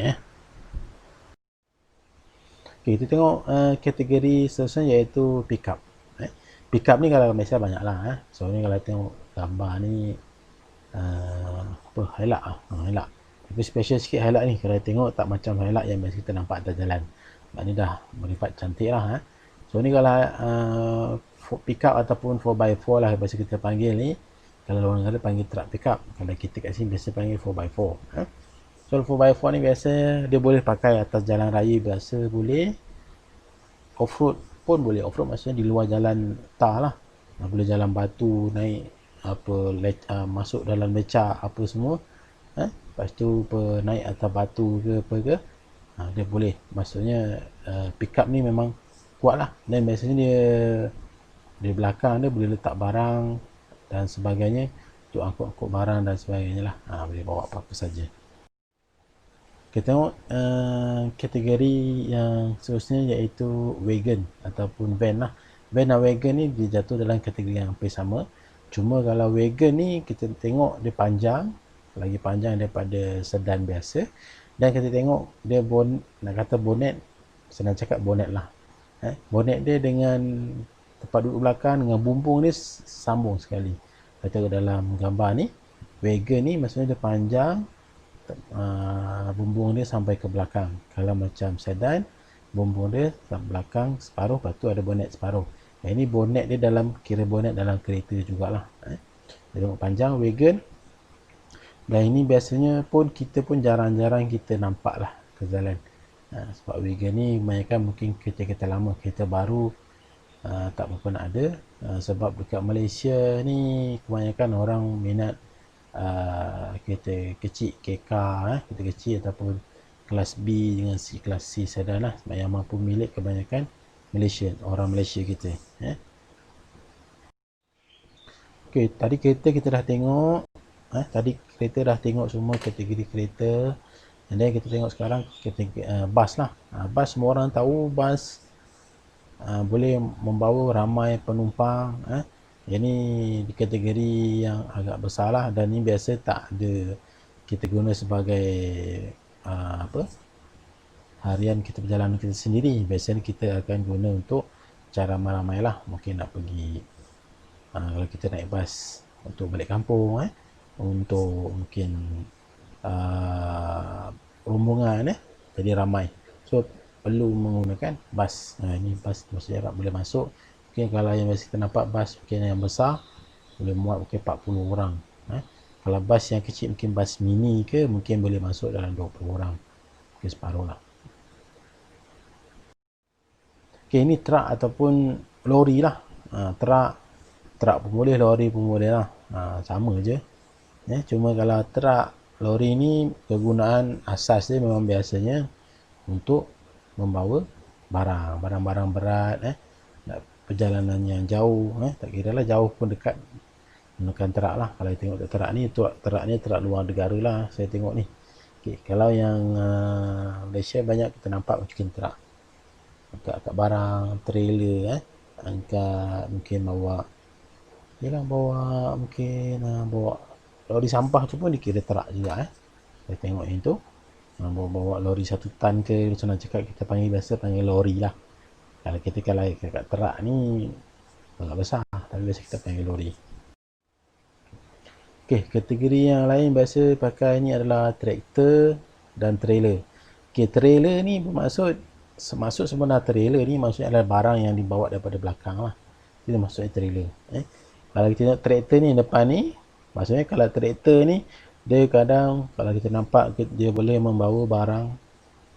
Okey, kita tengok kategori seterusnya iaitu pickup. Pickup ni kalau Malaysia banyak lah. So ni kalau tengok gambar ni apa, Hilux Hilux. Tapi special sikit Hilux ni, kalau tengok tak macam Hilux yang biasa kita nampak atas jalan. Sebab ni dah merifat cantik lah So ni kalau pickup ataupun 4x4 lah biasa kita panggil ni. Kalau orang kata panggil truck pickup, kalau kita kat sini biasa panggil 4x4 So 4x4 ni biasa dia boleh pakai atas jalan raya biasa boleh, off-road pun boleh. Off-road maksudnya di luar jalan tar lah, boleh jalan batu, naik apa, masuk dalam lecak apa semua lepas tu naik atas batu ke apa ke, dia boleh. Maksudnya pickup ni memang kuat lah, dan biasanya dia di belakang dia boleh letak barang dan sebagainya untuk angkut-angkut barang dan sebagainya lah, boleh bawa apa-apa saja. Kita tengok kategori yang seterusnya iaitu wagon ataupun van lah. Van dan wagon ni dia jatuh dalam kategori yang hampir sama, cuma kalau wagon ni kita tengok dia panjang, lagi panjang daripada sedan biasa, dan kita tengok dia nak kata bonnet, senang cakap bonnet lah. Bonnet dia dengan tempat duduk belakang dengan bumbung ni sambung sekali. Kita dalam gambar ni, wagon ni maksudnya dia panjang, bumbung dia sampai ke belakang. Kalau macam sedan, bumbung dia sampai belakang separuh, lepas tu ada bonnet separuh. Ini bonnet dia kira bonnet dalam kereta jugalah. Dia tengok panjang wagon, dan ini biasanya pun kita pun jarang-jarang kita nampak lah ke jalan. Sebab wagon ni kebanyakan mungkin kereta-kereta lama, kereta baru tak berapa nak ada. Sebab dekat Malaysia ni kebanyakan orang minat kereta kecil, K-car, kereta kecil ataupun kelas B dengan kelas C sedan lah. Sebab yang mampu milik kebanyakan Malaysian, orang Malaysia kita. Okey, tadi kereta kita dah tengok. Tadi kereta dah tengok semua kategori kereta. Dan kita tengok sekarang kategori bas lah. Bas semua orang tahu, bas boleh membawa ramai penumpang. Ini di kategori yang agak besar lah, dan ini biasa tak ada kita guna sebagai harian kita perjalanan kita sendiri. Biasanya kita akan guna untuk cara ramai-ramai lah. Mungkin nak pergi kalau kita naik bas untuk balik kampung, untuk mungkin rombongan, jadi ramai, so perlu menggunakan bas. Ini bas masa jarak boleh masuk. Mungkin kalau yang biasa kita nampak bas mungkin yang besar boleh muat mungkin 40 orang. Kalau bas yang kecil mungkin bas mini ke, mungkin boleh masuk dalam 20 orang, mungkin separuh lah. Okay, ini truk ataupun lori lah. Truk pun boleh, lori pun boleh lah, sama je. Cuma kalau truk, lori ni kegunaan asas dia memang biasanya untuk membawa barang-barang berat, perjalanan yang jauh, tak kira lah jauh pun dekat, gunakan truk lah. Kalau tengok truk ni, truk ni truk luar negara lah saya tengok ni. Okay, kalau yang Malaysia banyak kita nampak macam truk angkat barang, trailer, angkat mungkin bawa mungkin bawa lori sampah tu pun dikira truk juga. Saya tengok yang tu bawa lori 1 tan ke, macam nak cakap kita biasa panggil lori lah. Kalau kita kat truk ni agak besar, tapi biasa kita panggil lori. Okey, kategori yang lain biasa pakai ni adalah traktor dan trailer. Okey, trailer ni bermaksud sebenar trailer ni maksudnya adalah barang yang dibawa daripada belakang lah. Itu maksudnya trailer. Kalau kita tengok traktor ni depan ni, maksudnya kalau traktor ni dia kadang kalau kita nampak dia boleh membawa barang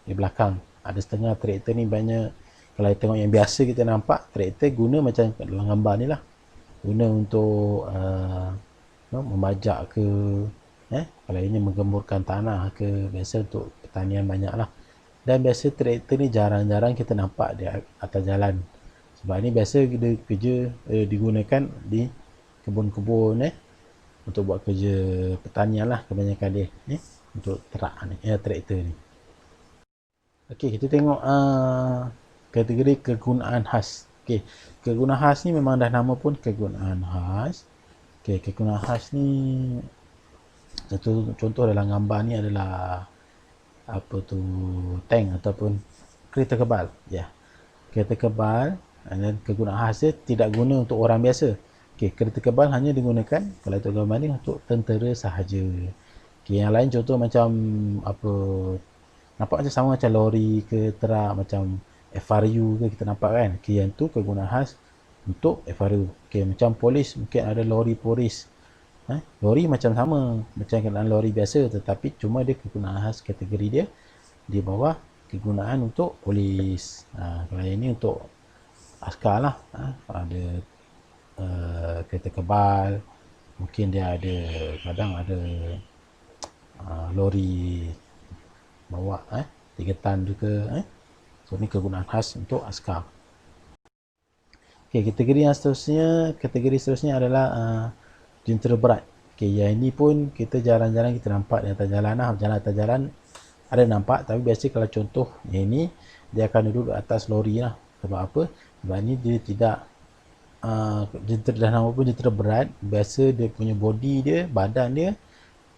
di belakang. Ada setengah traktor ni banyak, kalau kita tengok yang biasa kita nampak traktor guna macam dalam gambar ni lah, guna untuk membajak ke, kalau ini menggemburkan tanah ke, biasa untuk pertanian banyak lah. Dan biasa traktor ni jarang-jarang kita nampak di atas jalan, sebab ni biasa dia kerja digunakan di kebun-kebun untuk buat kerja pertanian lah kebanyakan dia untuk traktor ni. Okey, kita tengok kategori kegunaan khas. Okey, kegunaan khas ni memang dah nama pun kegunaan khas. Okey, kegunaan khas ni Contoh dalam gambar ni adalah apa tu, tank ataupun kereta kebal. Ya, kereta kebal, dan kegunaan khas dia tidak guna untuk orang biasa. Okey, kereta kebal hanya digunakan kalau itu gambar ni untuk tentera sahaja. Okey, yang lain contoh macam apa, nampak macam sama macam lori ke truk, macam FRU ke kita nampak kan. Okey, yang tu kegunaan khas untuk FRU. Okey, macam polis mungkin ada lori polis. Lori macam sama macam kenderaan lori biasa, tetapi cuma dia kegunaan khas kategori dia di bawah kegunaan untuk polis. Kalau yang ini untuk askar lah. Ada kereta kebal, mungkin dia ada, kadang ada lori bawa 3 tan juga. So ni kegunaan khas untuk askar. Okey, kategori seterusnya adalah jentera berat. Okey, yang ini pun kita jarang-jarang kita nampak di atas jalan lah. Jalan atas jalan ada nampak, tapi biasa kalau contoh yang ini dia akan duduk di atas lori lah. Sebab apa? Sebab ni dia tidak jentera, dah nama pun jentera berat. Biasa dia punya body dia, badan dia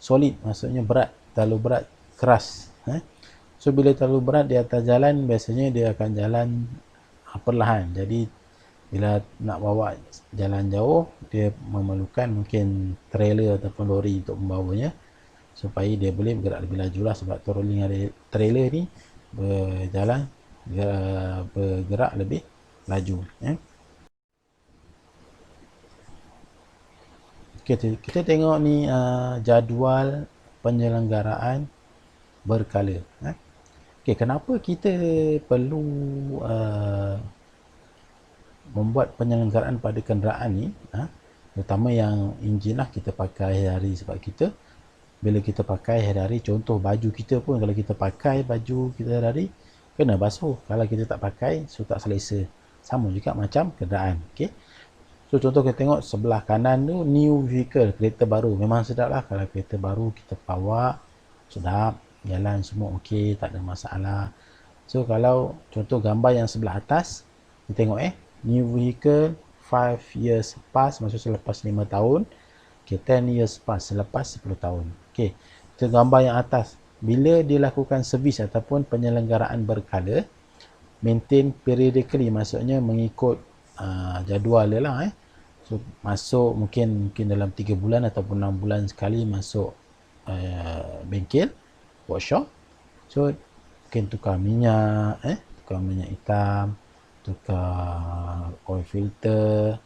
solid, maksudnya berat, terlalu berat, keras. So bila terlalu berat di atas jalan, biasanya dia akan jalan perlahan. Jadi bila nak bawa jalan jauh, dia memerlukan mungkin trailer ataupun lori untuk membawanya, supaya dia boleh bergerak lebih laju lah. Sebab rolling ada trailer ni bergerak lebih laju. Okay, kita tengok ni jadual penyelenggaraan berkala. Okay, kenapa kita perlu membuat penyelenggaraan pada kenderaan ni, terutama yang enjin lah kita pakai hari-hari. Sebab kita bila kita pakai hari-hari, contoh baju kita pun, kalau kita pakai baju kita hari-hari kena basuh. Kalau kita tak pakai, so tak selesa. Sama juga macam kenderaan. Okay, so contoh kita tengok sebelah kanan tu new vehicle, kereta baru. Memang sedap lah kalau kereta baru kita bawa, sedap, jalan semua okey, tak ada masalah. So kalau contoh gambar yang sebelah atas, kita tengok new vehicle 5 years pass, maksud selepas 5 tahun. Okay, 10 years pass, selepas 10 tahun. Okay, itu gambar yang atas. Bila dilakukan servis ataupun penyelenggaraan berkala, maintain periodically, maksudnya mengikut jadual dia lah. So masuk mungkin dalam 3 bulan ataupun 6 bulan sekali masuk bengkel, workshop. So mungkin tukar minyak, tukar minyak hitam, tukar oil filter,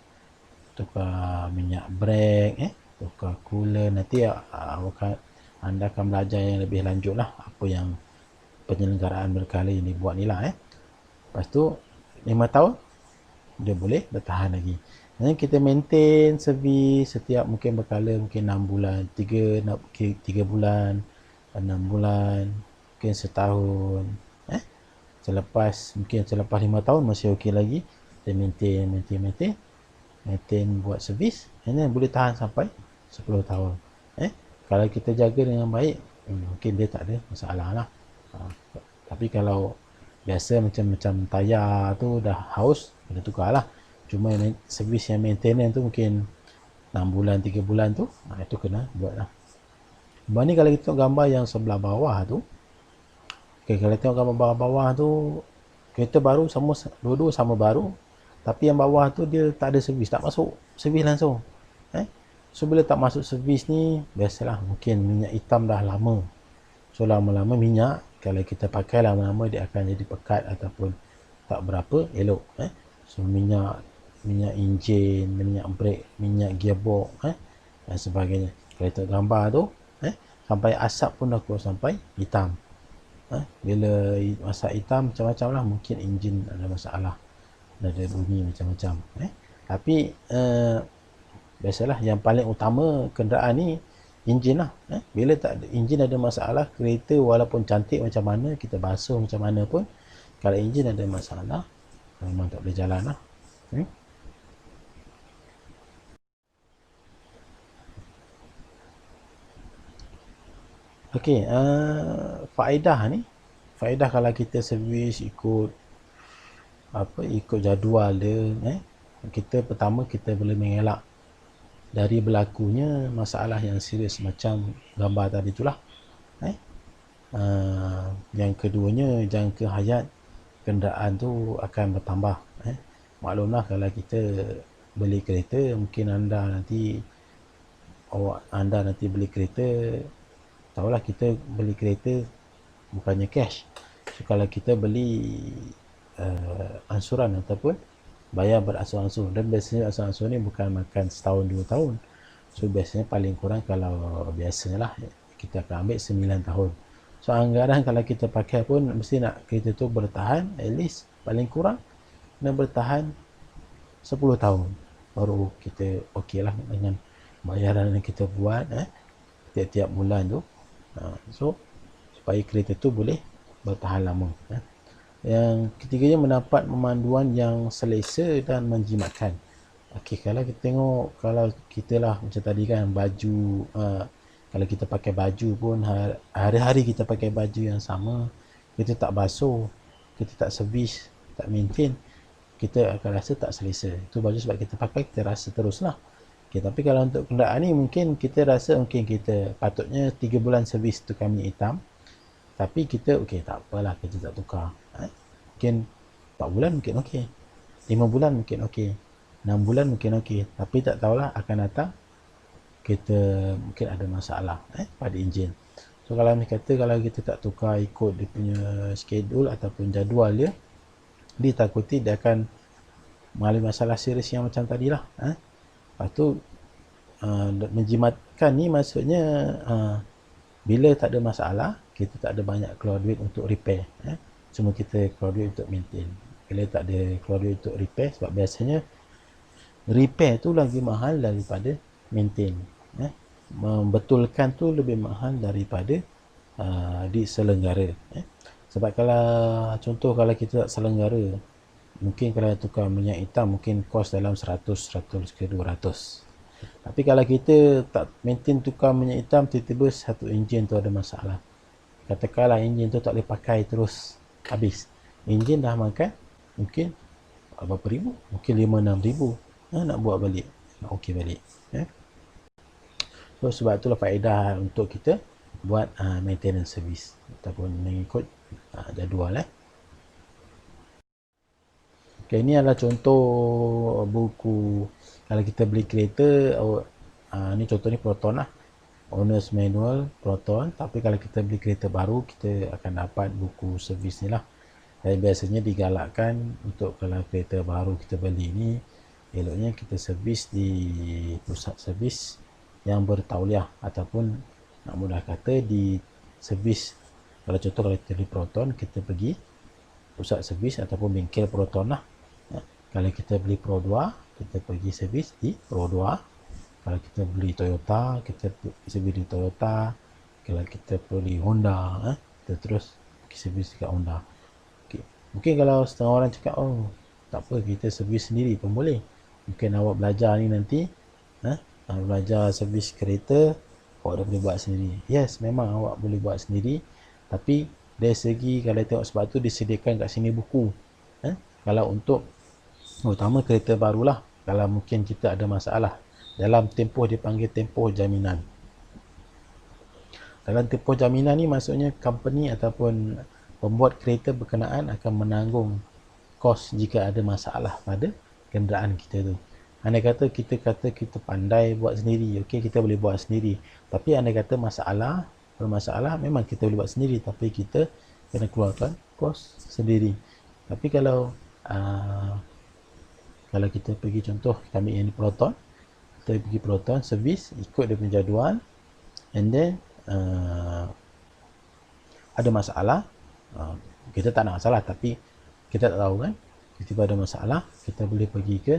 tukar minyak brake, tukar cooler. Nanti anda akan belajar yang lebih lanjut lah apa yang penyelenggaraan berkala ini buat ni lah. Lepas tu 5 tahun dia boleh bertahan lagi. Dan kita maintain servis setiap mungkin berkala, mungkin 6 bulan, 3 bulan, 6 bulan, mungkin setahun. Mungkin selepas 5 tahun masih okey lagi, kita maintain buat servis, and then boleh tahan sampai 10 tahun. Kalau kita jaga dengan baik, mungkin dia tak ada masalah lah. Tapi kalau biasa macam tayar tu dah haus, kena tukar lah. Cuma servis yang maintenance tu mungkin 6 bulan, 3 bulan tu, itu kena buat lah. Sebab ni kalau kita tengok gambar yang sebelah bawah tu, kalau tengok gambar bawah tu, kereta baru dua-dua sama baru, tapi yang bawah tu dia tak ada servis, tak masuk servis langsung. So bila tak masuk servis ni, biasalah mungkin minyak hitam dah lama. So lama-lama minyak, kalau kita pakai lama-lama dia akan jadi pekat ataupun tak berapa elok. So minyak enjin, minyak brake, minyak gearbox, dan sebagainya. Kalau tengok gambar tu, sampai asap pun dah keluar sampai hitam. Bila masak hitam macam-macam lah, mungkin enjin ada masalah, ada bunyi macam-macam. Tapi biasalah yang paling utama kenderaan ni enjin lah. Bila tak ada enjin ada masalah, kereta walaupun cantik macam mana, kita basuh macam mana pun, kalau enjin ada masalah, memang tak boleh jalan lah. Okey, faedah kalau kita servis ikut jadual dia, kita pertama kita boleh mengelak dari berlakunya masalah yang serius macam gambar tadi itulah. Yang keduanya, jangka hayat kenderaan tu akan bertambah. Maklumlah kalau kita beli kereta, mungkin anda nanti beli kereta, tahulah kita beli kereta bukannya cash. So, kalau kita beli ansuran ataupun bayar beransur-ansur, dan biasanya ansur-ansur ni bukan makan setahun 2 tahun. So biasanya paling kurang, kalau biasanya lah, kita akan ambil 9 tahun. So anggaran kalau kita pakai pun mesti nak kereta tu bertahan at least paling kurang kena bertahan 10 tahun, baru kita okey lah dengan bayaran yang kita buat tiap-tiap bulan tu. So supaya kereta tu boleh bertahan lama. Yang ketiganya, mendapat pemanduan yang selesa dan menjimatkan. Okey, kalau kita tengok, kalau kita lah macam tadi kan, baju, kalau kita pakai baju pun hari-hari kita pakai baju yang sama, kita tak basuh, kita tak servis, tak maintain, kita akan rasa tak selesa. Itu baju sebab kita pakai, kita rasa teruslah. Okay, tapi kalau untuk kenderaan ni, mungkin kita rasa mungkin kita patutnya 3 bulan servis tukar minyak hitam, tapi kita okey, tak apalah, kita tak tukar. Mungkin 4 bulan mungkin okey, 5 bulan mungkin okey, 6 bulan mungkin okey, tapi tak tahulah akan datang kita mungkin ada masalah pada enjin. So kalau kata kalau kita tak tukar ikut dia punya schedule ataupun jadual dia, ditakuti dia akan mengalami masalah serius yang macam tadilah. Lepas tu menjimatkan ni maksudnya bila tak ada masalah, kita tak ada banyak keluar duit untuk repair, cuma kita keluar duit untuk maintain. Bila tak ada keluar duit untuk repair, sebab biasanya repair tu lagi mahal daripada maintain. Membetulkan tu lebih mahal daripada diselenggara. Sebab kalau contoh, kalau kita tak selenggara, mungkin kalau tukar minyak hitam mungkin kos dalam 100 ke 200. Tapi kalau kita tak maintain tukar minyak hitam, tiba-tiba satu enjin tu ada masalah, katakanlah enjin tu tak boleh pakai terus, habis enjin dah makan mungkin berapa ribu, mungkin 5-6 ribu, nak buat balik, nak okey balik. So sebab itulah faedah untuk kita buat maintenance service ataupun mengikut jadual. Okay, ini adalah contoh buku kalau kita beli kereta. Ni contoh ni Proton lah, Owner's Manual Proton. Tapi kalau kita beli kereta baru, kita akan dapat buku servis ni lah. Dan biasanya digalakkan untuk kalau kereta baru kita beli ni, eloknya kita servis di pusat servis yang bertauliah, ataupun nak mudah kata di servis. Kalau contoh kalau kita beli Proton, kita pergi pusat servis ataupun bengkel Proton lah. Kalau kita beli Pro 2, kita pergi servis di Pro 2. Kalau kita beli Toyota, kita servis di Toyota. Kalau kita beli Honda, kita terus pergi servis dekat Honda. Okay. Mungkin kalau setengah orang cakap, oh tak apa, kita servis sendiri pun boleh. Mungkin awak belajar ni nanti, belajar servis kereta, awak dah boleh buat sendiri. Yes, memang awak boleh buat sendiri, tapi dari segi kalau tengok, sebab tu disediakan kat sini buku. Kalau untuk utama kereta barulah, kalau mungkin kita ada masalah dalam tempoh, dipanggil tempoh jaminan. Dalam tempoh jaminan ni maksudnya company ataupun pembuat kereta berkenaan akan menanggung kos jika ada masalah pada kenderaan kita tu. Andai kata kita pandai buat sendiri, okey, kita boleh buat sendiri. Tapi andai kata bermasalah, memang kita boleh buat sendiri, tapi kita kena keluarkan kos sendiri. Tapi kalau kita pergi, contoh kita ambil yang ni Proton, kita pergi Proton servis ikut dia punya jadual, and then ada masalah, kita tak nak masalah, tapi kita tak tahu kan, tiba-tiba ada masalah, kita boleh pergi ke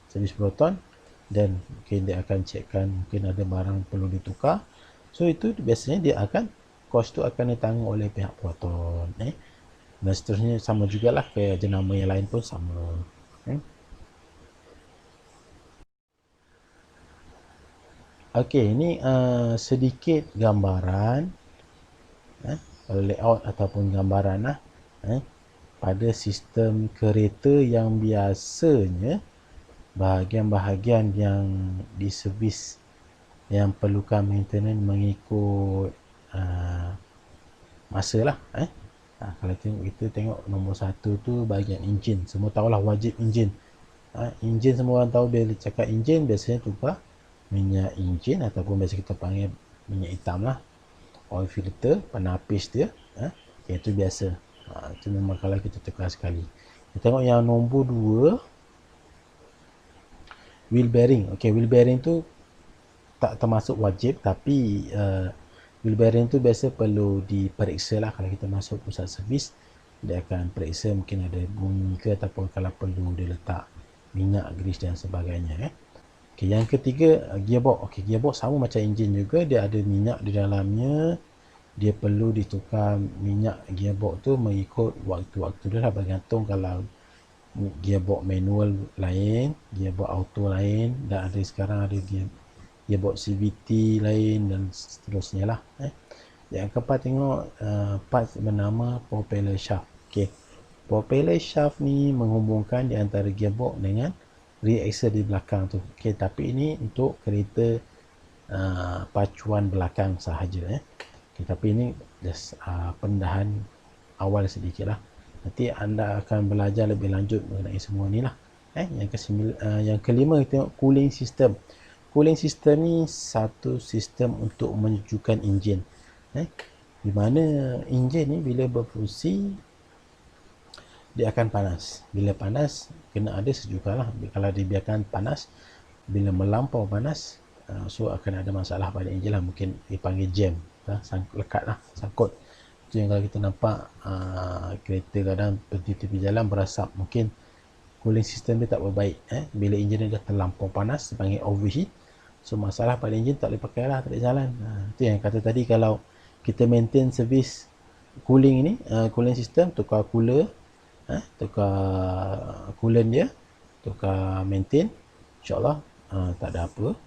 servis Proton, dan mungkin dia akan cekkan mungkin ada barang perlu ditukar. So itu biasanya dia akan, kos tu akan ditanggung oleh pihak Proton, dan seterusnya. Sama jugalah ke jenama yang lain pun sama. Okey, ini sedikit gambaran layout ataupun gambaran pada sistem kereta yang biasanya bahagian-bahagian yang diservis yang perlukan maintenance mengikut masa lah. Kalau kita tengok nombor 1 tu bahagian enjin. Semua tahulah wajib enjin. Enjin semua orang tahu, bila cakap enjin biasanya tukar minyak enjin ataupun biasa kita panggil minyak hitam lah, oil filter, penapis dia. Itu biasa. Itu memang kalau kita tukar sekali. Kita tengok yang nombor 2, wheel bearing. Wheel bearing tu tak termasuk wajib, tapi wheel bearing tu biasa perlu diperiksa lah. Kalau kita masuk pusat servis, dia akan periksa, mungkin ada bunyi ke, ataupun kalau perlu dia letak minyak, grease dan sebagainya. Yang ketiga, gearbox. Gearbox sama macam enjin juga, dia ada minyak di dalamnya. Dia perlu ditukar minyak gearbox tu mengikut waktu-waktu dia lah, bergantung. Kalau gearbox manual lain, gearbox auto lain, dan ada sekarang ada gearbox CVT lain dan seterusnya lah. Yang keempat, tengok parts bernama propeller shaft. Propeller shaft ni menghubungkan di antara gearbox dengan rear axle di belakang tu. Tapi ini untuk kereta pacuan belakang sahaja. Tapi ini just pendahan awal sedikit lah. Nanti anda akan belajar lebih lanjut mengenai semua ni lah. Yang kelima, kita tengok cooling system. Cooling system ni satu sistem untuk menyejukkan enjin. Di mana enjin ni bila berfungsi, dia akan panas. Bila panas, kena ada sejukan lah. Kalau dibiarkan panas, bila melampau panas, so akan ada masalah pada enjin lah. Mungkin dipanggil jam, lekat lah, sangkut. Itu yang kalau kita nampak kereta kadang di tepi jalan berasap, mungkin cooling system dia tak berbaik. Bila enjin dia dah terlampau panas, dipanggil overheat. So masalah pada enjin, tak boleh pakai lah, tak boleh jalan. Itu yang kata tadi, kalau kita maintain servis cooling ni, cooling system, tukar cooler, tukar coolant dia, tukar maintain, insyaAllah tak ada apa.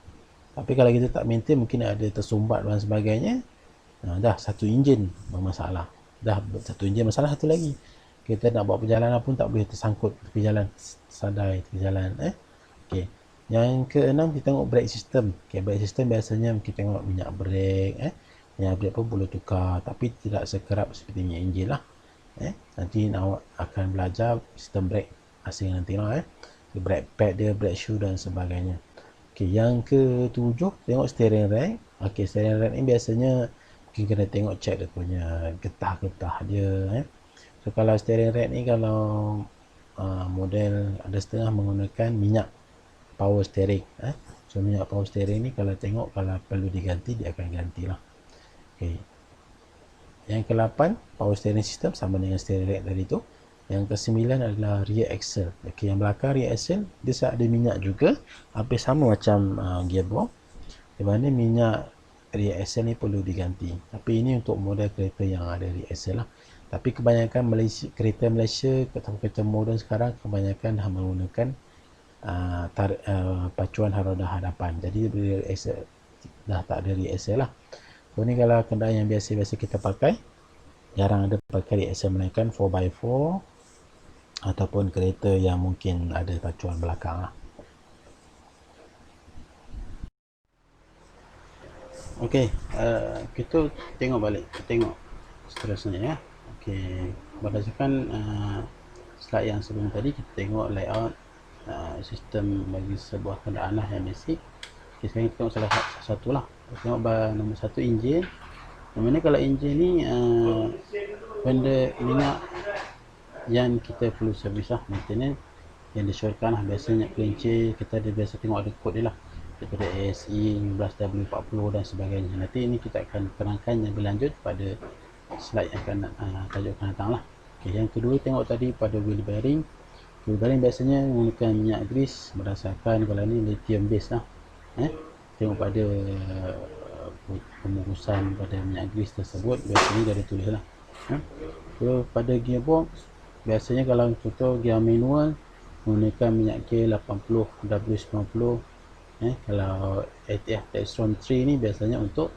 Tapi kalau kita tak maintain, mungkin ada tersumbat dan sebagainya, dah satu enjin bermasalah. Dah satu enjin masalah, satu lagi kita nak buat perjalanan pun tak boleh, tersangkut tepi jalan, sadai tepi jalan. Yang keenam, kita tengok brake system. Brake system biasanya kita tengok minyak brake, minyak brake pun boleh tukar, tapi tidak sekerap seperti minyak enjin lah. Nanti awak akan belajar sistem brake asing nanti lah. Brake pad dia, brake shoe dan sebagainya. Yang ketujuh, tengok steering rack. Steering rack ni biasanya mungkin kena tengok, check dia punya getah-getah dia. So kalau steering rack ni, kalau model ada setengah menggunakan minyak power steering. So minyak power steering ni kalau tengok, kalau perlu diganti, dia akan gantilah. Yang ke-8, power steering system sama dengan steering rack tadi tu. Yang ke-9 adalah rear axle. Yang belakang rear axle dia ada minyak juga, hampir sama macam gearbox, di mana minyak rear axle ni perlu diganti. Tapi ini untuk model kereta yang ada rear axle lah. Tapi kebanyakan kereta Malaysia atau kereta moden sekarang, kebanyakan dah menggunakan pacuan roda hadapan. Jadi rear axle dah tak ada rear axle lah. So ni kalau kenderaan yang biasa-biasa kita pakai, jarang ada pakai rear axle, melainkan 4x4 ataupun kereta yang mungkin ada pacuan belakang lah. Kita tengok balik, tengok seterusnya ya. Berdasarkan slide yang sebelum tadi, kita tengok layout sistem bagi sebuah kenderaan lah yang basic. Sekarang kita tengok salah satu lah. Tengok nombor 1, enjin. Mana kalau enjin ni benda minyak yang kita perlu servis lah, maintenance yang disyorkan lah. Biasanya kelinci kita ada, biasa tengok ada kod dia lah, daripada ASE 15W40 dan sebagainya. Nanti ini kita akan terangkan lebih lanjut pada slide yang akan tajuk akan datang lah. Yang kedua, tengok tadi pada wheel bearing. Wheel bearing biasanya menggunakan minyak grease, berdasarkan kalau ni lithium base lah. Tengok pada pemukusan pada minyak grease tersebut, biasanya dia ada tulis lah. So pada gearbox, biasanya kalau contoh gear manual menggunakan minyak gear 80 W90. Kalau ATF Textron 3 ni biasanya untuk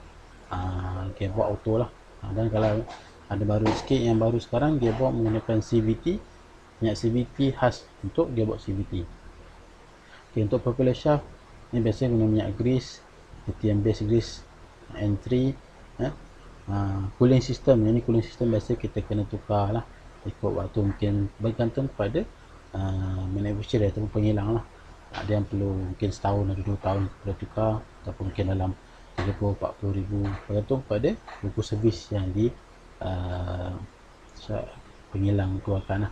gearbox auto lah. Dan kalau ada baru sikit, yang baru sekarang, gearbox menggunakan CVT, minyak CVT khas untuk gearbox CVT. Okay, untuk propeller shaft ni biasanya guna minyak grease, titanium base grease N3. Cooling system, ini cooling system biasa kita kena tukar lah ikut waktu, mungkin bergantung kepada manufacturer ataupun pengilang lah. Ada yang perlu mungkin setahun atau 2 tahun perlu tukar, ataupun mungkin dalam 30-40 ribu, bergantung pada buku servis yang di pengilang keluarkan lah.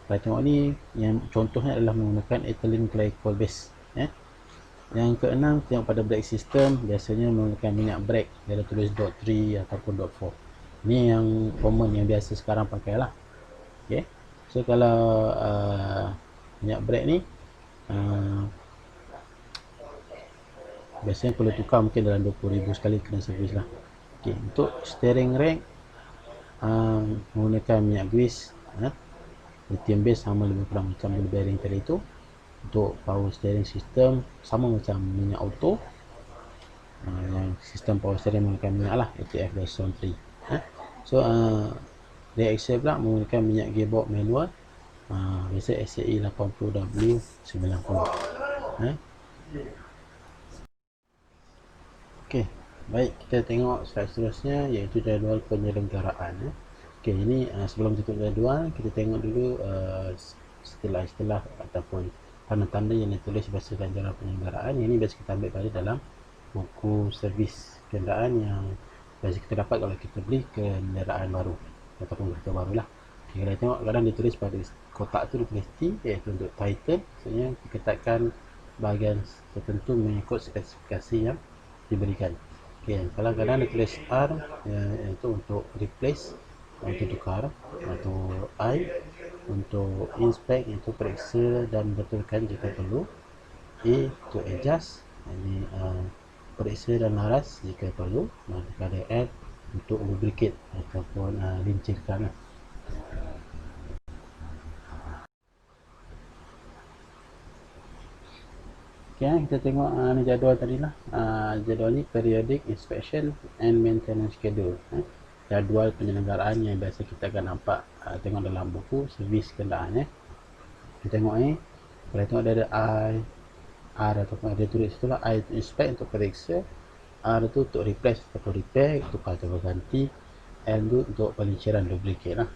Kalau tengok ni, yang contohnya adalah menggunakan ethylene glycol base. Yang keenam, tengok pada brake system, biasanya menggunakan minyak brake, dia ada tulis .3 ataupun .4. Ini yang common, yang biasa sekarang pakai lah. Okay. So kalau minyak brake ni biasanya perlu tukar mungkin dalam 20,000 sekali kena servis lah. Okay. Untuk steering rack menggunakan minyak grease, lithium base, sama lebih kurang macam ball bearing tadi tu. Untuk power steering system sama macam minyak auto, yang sistem power steering menggunakan minyak lah, ATF-3. So rear axle pula menggunakan minyak gearbox manual, biasa SAE 80W90. Okey, baik, kita tengok slide seterusnya, iaitu jadual penyelenggaraan. Okey, ini sebelum tutup jadual, kita tengok dulu istilah-istilah ataupun tanda-tanda yang ditulis berdasarkan jadual penyelenggaraan. Ini biasa kita ambil pada dalam buku servis kenderaan yang biasa kita dapat kalau kita beli kenderaan baru ataupun kereta baru lah. Okay, kalau tengok kadang ditulis pada kotak tu ditulis T, iaitu untuk title, maksudnya dikatakan bahagian tertentu mengikut spesifikasi yang diberikan. Okay, kadang-kadang ditulis R, iaitu untuk replace, untuk tukar, atau I untuk inspect, iaitu periksa dan betulkan jika perlu. A to adjust, ini periksa dan laras jika perlu. Ada L untuk lubricate ataupun lincirkan. Okay, kita tengok ni jadual tadi lah. Jadual ni periodic inspection and maintenance schedule. Jadual penyelenggaraan yang biasa kita akan nampak tengok dalam buku servis kenderaan. Kita tengok ni, kalau tengok dia ada I, R ataupun ada tulis itulah, I untuk inspect, untuk periksa, R tu untuk replace atau repair, tukar atau berganti, L tu untuk pelinceran, duplicate lah.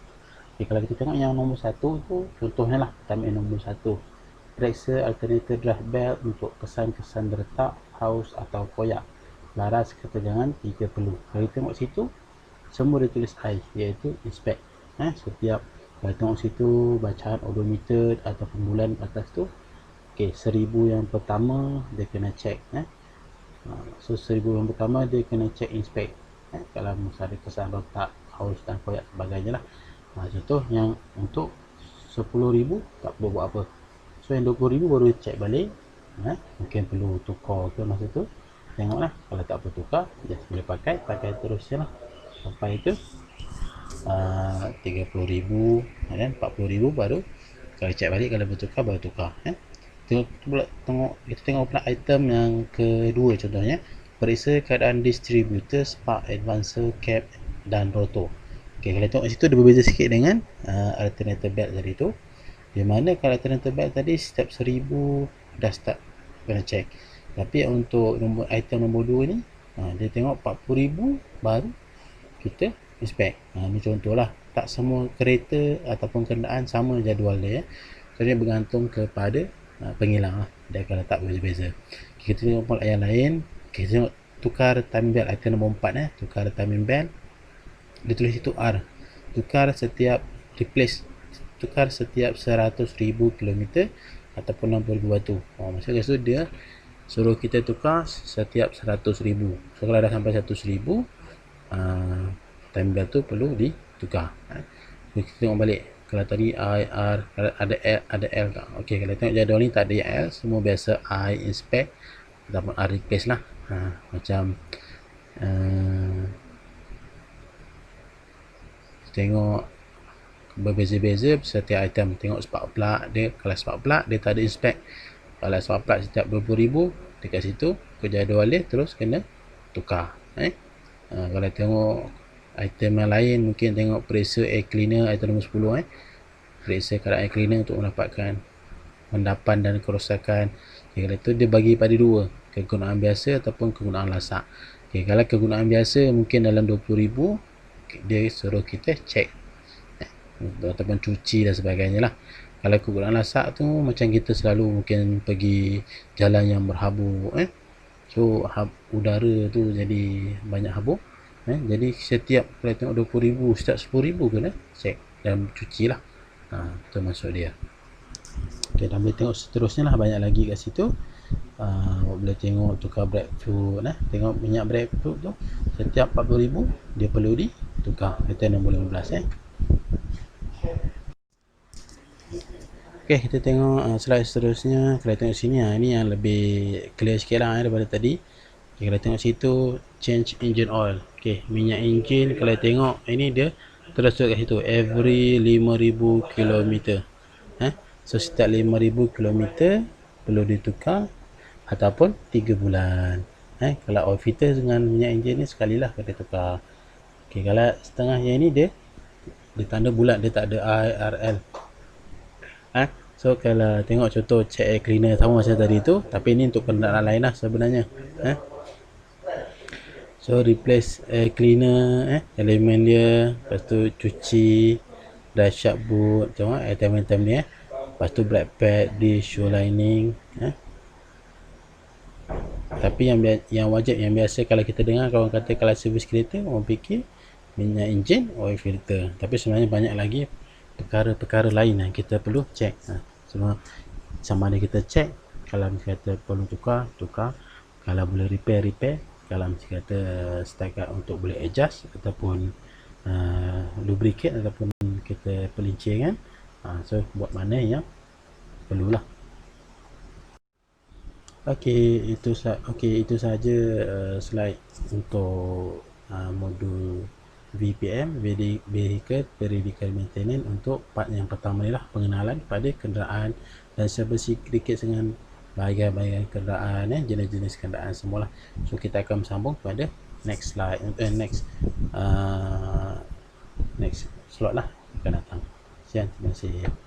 Okay, kalau kita tengok yang nombor 1 tu, contohnya lah, kita ambil nombor 1, periksa alternator drive belt untuk kesan-kesan retak, haus atau koyak, laras ketegangan 30. Kalau kita tengok situ, semua dia tulis I, iaitu inspect. Setiap kalau tengok situ bacaan odometer ataupun bulan atas tu, okay, 1000 yang pertama dia kena check. So 1000 yang pertama dia kena check inspect. Kalau misalnya kesan retak, haus dan koyak sebagainya lah. Contoh yang untuk 10,000 tak perlu buat apa. So yang 20,000 baru check balik. Mungkin perlu tukar ke masa tu, tengoklah. Kalau tak perlu tukar, just boleh pakai terusnya lah sampai itu 30,000 dan 40,000 baru kalau check balik, kalau bertukar baru tukar. Kita tengok pula item yang kedua, contohnya periksa keadaan distributor, spark, advancer, cap dan rotor. Okay, kalau tengok situ dia berbeza sikit dengan alternator belt tadi tu, di mana kalau alternator belt tadi setiap 1000 dah start kena check, tapi untuk item nombor 2 ni dia tengok 40,000 baru kita inspect. Ni contohlah, tak semua kereta ataupun kenderaan sama jadual dia. So dia bergantung kepada pengilang lah, dia akan letak berbeza-beza. Kita tengok pula yang lain. Kita tengok tukar timing belt, item nombor 4 tukar timing belt, dia tulis itu R, tukar setiap tukar setiap 100,000 km ataupun 60,000 batu. Maksudnya dia suruh kita tukar setiap 100,000. So kalau dah sampai 100,000, time belt tu perlu ditukar. Kita tengok balik, kalau tadi I, R, ada L tak? Okey, kalau tengok jadual ni tak ada L, semua biasa I inspect ataupun R replace lah. Macam tengok berbeza-beza setiap item. Tengok spark plug dia, kalau spark plug dia tak ada inspect. Kalau spark plug setiap 20,000 dekat situ ke jadual dia, terus kena tukar. Kalau tengok item yang lain, mungkin tengok periksa air cleaner, item nombor 10, periksa keadaan air cleaner untuk mendapatkan endapan dan kerosakan. Okay, kalau itu dia bagi pada dua, kegunaan biasa ataupun kegunaan lasak. Okay, kalau kegunaan biasa mungkin dalam 20,000, dia suruh kita cek ataupun cuci dan sebagainya lah. Kalau kegunaan lasak tu macam kita selalu mungkin pergi jalan yang berhabuk, so udara tu jadi banyak habuk, jadi setiap kalau tengok 20,000, setiap 10,000 kena cek dan cuci lah. Itu maksud dia. Okay, dan boleh tengok seterusnya lah, banyak lagi kat situ. Boleh tengok tukar brake fluid, tengok minyak brake fluid tu setiap 40,000 dia perlu ditukar. Kita nombor 15. Okay, kita tengok slide seterusnya. Kalau tengok sini, ini yang lebih clear sikit lah daripada tadi. Okay, kalau tengok situ, change engine oil. Okay, minyak enjin, kalau tengok ini dia terus kat situ, every 5,000 km. So setiap 5,000 km perlu ditukar ataupun 3 bulan. Kalau oil filter dengan minyak enjin ni sekali lah kena tukar. Okay, kalau setengah yang ni dia tanda bulat, dia tak ada IRL. So kalau tengok contoh check air cleaner sama macam tadi tu, tapi ni untuk kenderaan lain lah sebenarnya. So replace air cleaner, elemen dia, lepas tu cuci dash boot, tengok item-item ni, lepas tu black pad, dish, shoe lining. Tapi yang wajib, yang biasa kalau kita dengar kawan kata kalau servis kereta, orang fikir minyak enjin, oil filter, tapi sebenarnya banyak lagi perkara-perkara lain yang kita perlu cek. Semua sama ada kita cek, kalau kata perlu tukar, kalau boleh repair, kalau kata setakat untuk boleh adjust ataupun lubricate ataupun kita pelincingan, so buat mana yang perlulah. Okey, itu saja slide untuk modul VPM, Vehicle Periodical Maintenance, untuk part yang pertama ni lah, pengenalan pada kenderaan dan sedikit dengan bahagian-bahagian kenderaan, jenis-jenis kenderaan semualah. So kita akan sambung pada next slide, next slot lah akan datang. Sekian, terima kasih.